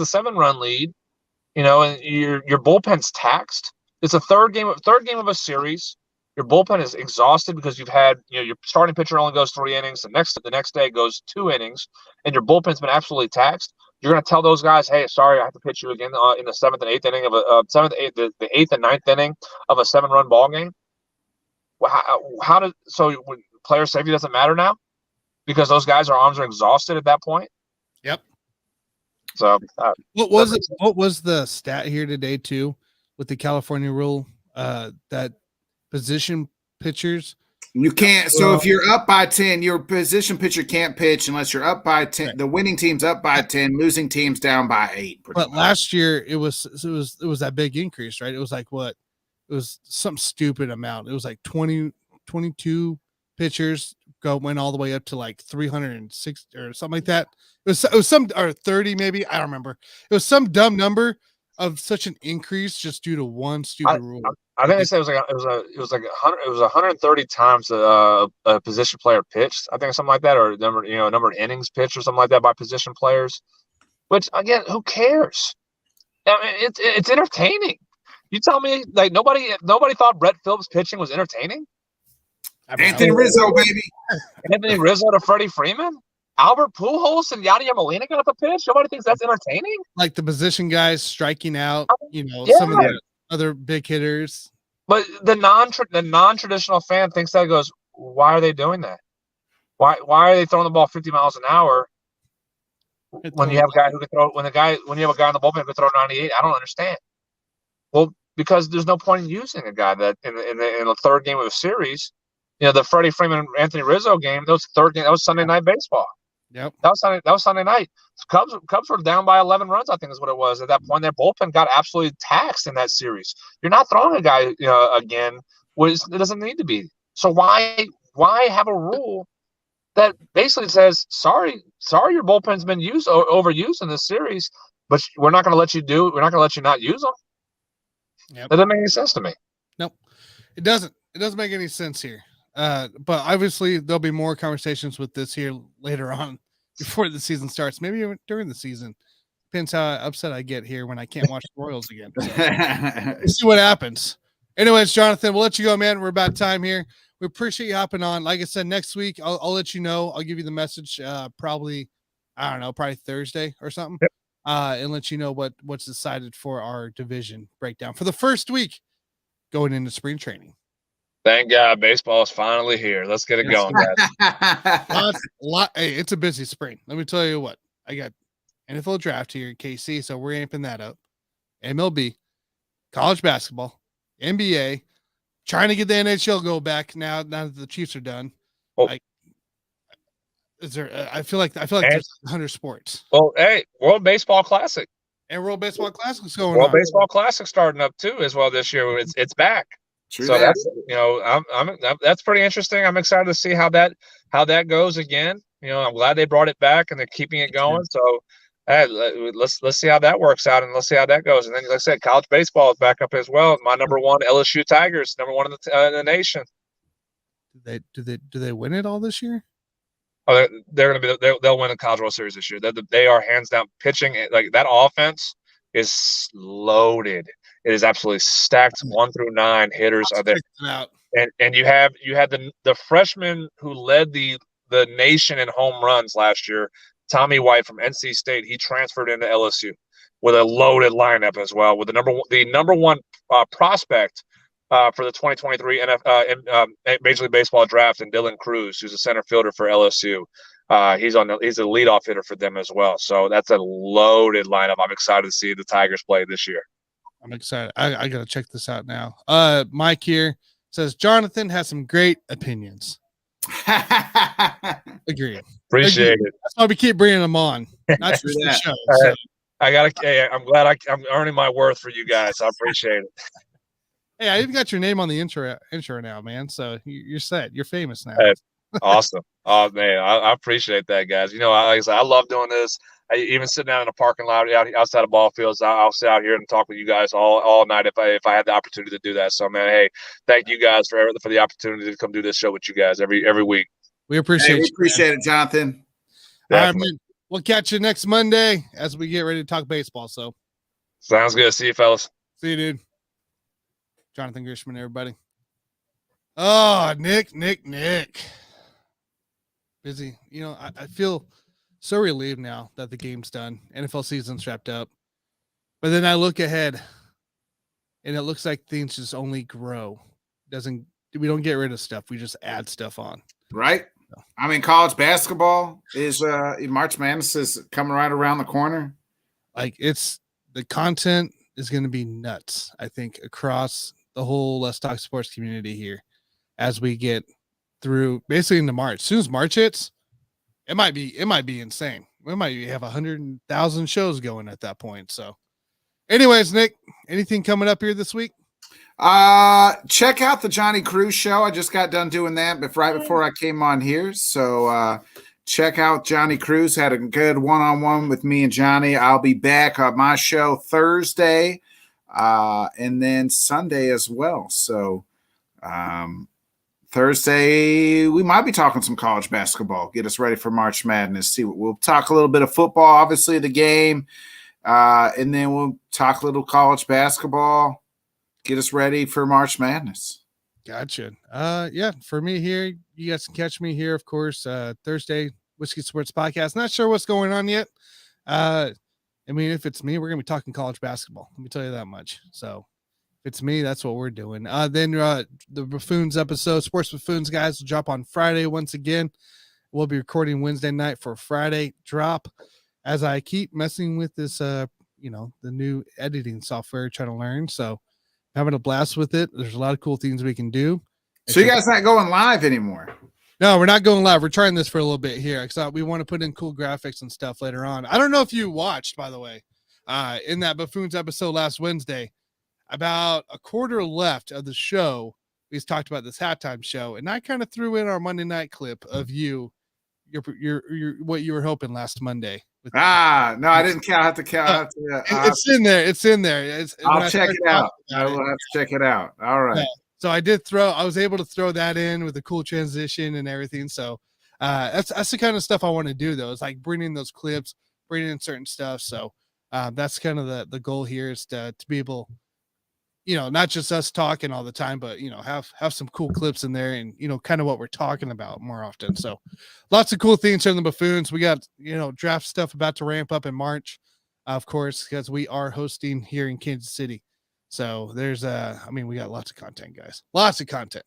your bullpen's taxed. It's a third game of a series. Your bullpen is exhausted because you've had, your starting pitcher only goes 3 innings. The next day goes 2 innings, and your bullpen's been absolutely taxed. You're going to tell those guys, hey, sorry, I have to pitch you again in the 7th and 8th inning of the 8th and 9th inning of a 7-run ball game. So player safety doesn't matter now because those guys' arms are exhausted at that point? Yep. So what was the stat here today too with the California rule that position pitchers, you can't, so if you're up by 10, your position pitcher can't pitch unless you're up by 10. Right. The winning team's up by 10, losing team's down by 8. But last year it was that big increase, right? It was like what? It was some stupid amount. It was like 22 pitchers went all the way up to like 306 or something like that. It was some, or 30 maybe. I don't remember. It was some dumb number of such an increase just due to one stupid rule. I think they said it was like 130 times a position player pitched. I think something like that, or number of innings pitched or something like that by position players. Which again, who cares? I mean, it's entertaining. You tell me, like nobody thought Brett Phillips pitching was entertaining. Anthony Rizzo, baby. Anthony Rizzo to Freddie Freeman, Albert Pujols and Yadier Molina got the pitch. Nobody thinks that's entertaining. Like the position guys striking out, Yeah. some of the other big hitters. But the non-traditional fan thinks that, goes, why are they doing that? Why are they throwing the ball 50 miles an hour when you have a guy who can throw when you have a guy in the bullpen who can throw 98? I don't understand. Well, because there's no point in using a guy that in the third game of a series. The Freddie Freeman Anthony Rizzo game, that was Sunday night baseball. Yep. That was Sunday night. Cubs were down by 11 runs, I think is what it was. At that point, their bullpen got absolutely taxed in that series. You're not throwing a guy again, it doesn't need to be. So why have a rule that basically says, sorry, your bullpen's been overused in this series, but we're not going to let you not use them. Yep. That doesn't make any sense to me. Nope. It doesn't make any sense here. But obviously there'll be more conversations with this here later on before the season starts, maybe even during the season. Depends how upset I get here when I can't watch the Royals again. So, we'll see what happens. Anyways, Jonathan, we'll let you go, man. We're about time here. We appreciate you hopping on. Like I said, next week I'll let you know. I'll give you the message probably Thursday or something. Yep. And let you know what's decided for our division breakdown for the first week going into spring training. Thank God baseball is finally here. Let's get it going, guys. Hey, it's a busy spring. Let me tell you what. I got NFL draft here in KC, so we're amping that up. MLB, college basketball, NBA, trying to get the NHL go back now that the Chiefs are done. Oh. I feel like there's 100 sports. Well, hey, World Baseball Classic. And World Baseball Classic is going on. World Baseball Classic starting up too as well this year. It's back. True So that. that's that's pretty interesting. I'm excited to see how that goes again. I'm glad they brought it back and they're keeping it going. So hey, let's see how that works out and let's see how that goes. And then, like I said, college baseball is back up as well. My number one LSU Tigers, number one in the nation. Do they win it all this year? Oh, they'll win the College World Series this year. They are hands down pitching. Like that offense is loaded. It is absolutely stacked. 1 through 9 hitters are there, and you had the freshman who led the nation in home runs last year, Tommy White from NC State. He transferred into LSU with a loaded lineup as well, with the number one prospect for the 2023 Major League Baseball draft, and Dylan Cruz, who's a center fielder for LSU. He's a leadoff hitter for them as well. So that's a loaded lineup. I'm excited to see the Tigers play this year. I'm excited. I got to check this out now. Mike here says Jonathan has some great opinions. Agreed. Appreciate it. That's why we keep bringing them on. Not just the show. So. I'm glad I'm earning my worth for you guys. I appreciate it. Hey, I even got your name on the intro now, man. So you're set. You're famous now. Hey, awesome. Oh man, I appreciate that, guys. Like I said, I love doing this. Even sitting down in a parking lot outside of ball fields, I'll sit out here and talk with you guys all night if I had the opportunity to do that. So man, hey, thank you guys for the opportunity to come do this show with you guys every week. We appreciate it, Jonathan. All right, man. We'll catch you next Monday as we get ready to talk baseball. So sounds good. See you, fellas. See you, dude. Jonathan Grishman, everybody. Oh, Nick. Busy. I feel so relieved now that the game's done. NFL season's wrapped up. But then I look ahead and it looks like things just only grow. We don't get rid of stuff. We just add stuff on. Right. I mean, college basketball is March Madness is coming right around the corner. Like the content is going to be nuts, I think, across the whole Let's Talk Sports community here as we get through basically into March. As soon as March hits, it might be insane. We might have 100,000 shows going at that point. So anyways, Nick, anything coming up here this week? Check out the Johnny Cruz show. I just got done doing that right before I came on here. So check out Johnny Cruz. Had a good one-on-one with me and Johnny. I'll be back on my show Thursday and then Sunday as well. So Thursday, we might be talking some college basketball. Get us ready for March Madness. We'll talk a little bit of football, obviously the game, and then we'll talk a little college basketball. Get us ready for March Madness. Gotcha. Yeah, for me here, you guys can catch me here, of course, Thursday, Whiskey Sports Podcast. Not sure what's going on yet. I mean, if it's me, we're gonna be talking college basketball. Let me tell you that much. So if it's me, that's what we're doing. Then the Buffoons episode, Sports Buffoons guys, will drop on Friday once again. We'll be recording Wednesday night for Friday drop. As I keep messing with this, the new editing software, trying to learn. So having a blast with it. There's a lot of cool things we can do. So you guys not going live anymore? No, we're not going live. We're trying this for a little bit here because we want to put in cool graphics and stuff later on. I don't know if you watched, by the way, in that Buffoons episode last Wednesday, about a quarter left of the show, we talked about this halftime show, and I kind of threw in our Monday night clip of your what you were hoping last Monday. No, I didn't count. I have to count. It's in there. It's in there. I'll check it out. I will have to check it out. All right. Yeah. So I was able to throw that in with a cool transition and everything. So that's the kind of stuff I want to do, though. It's like bringing those clips, bringing in certain stuff. So that's kind of the goal here is to be able, not just us talking all the time, but, have some cool clips in there and, kind of what we're talking about more often. So lots of cool things from the Buffoons. We got, draft stuff about to ramp up in March, of course, because we are hosting here in Kansas City. So there's we got lots of content, guys, lots of content.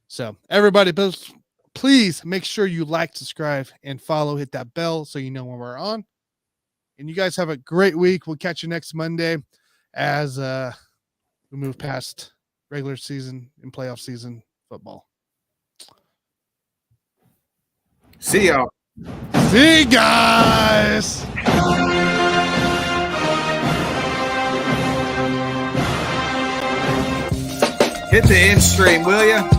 So everybody, please make sure you like, subscribe, and follow, hit that bell so you know when we're on. And you guys have a great week. We'll catch you next Monday as, we move past regular season and playoff season football. See y'all. See you guys. Hit the end stream, will you?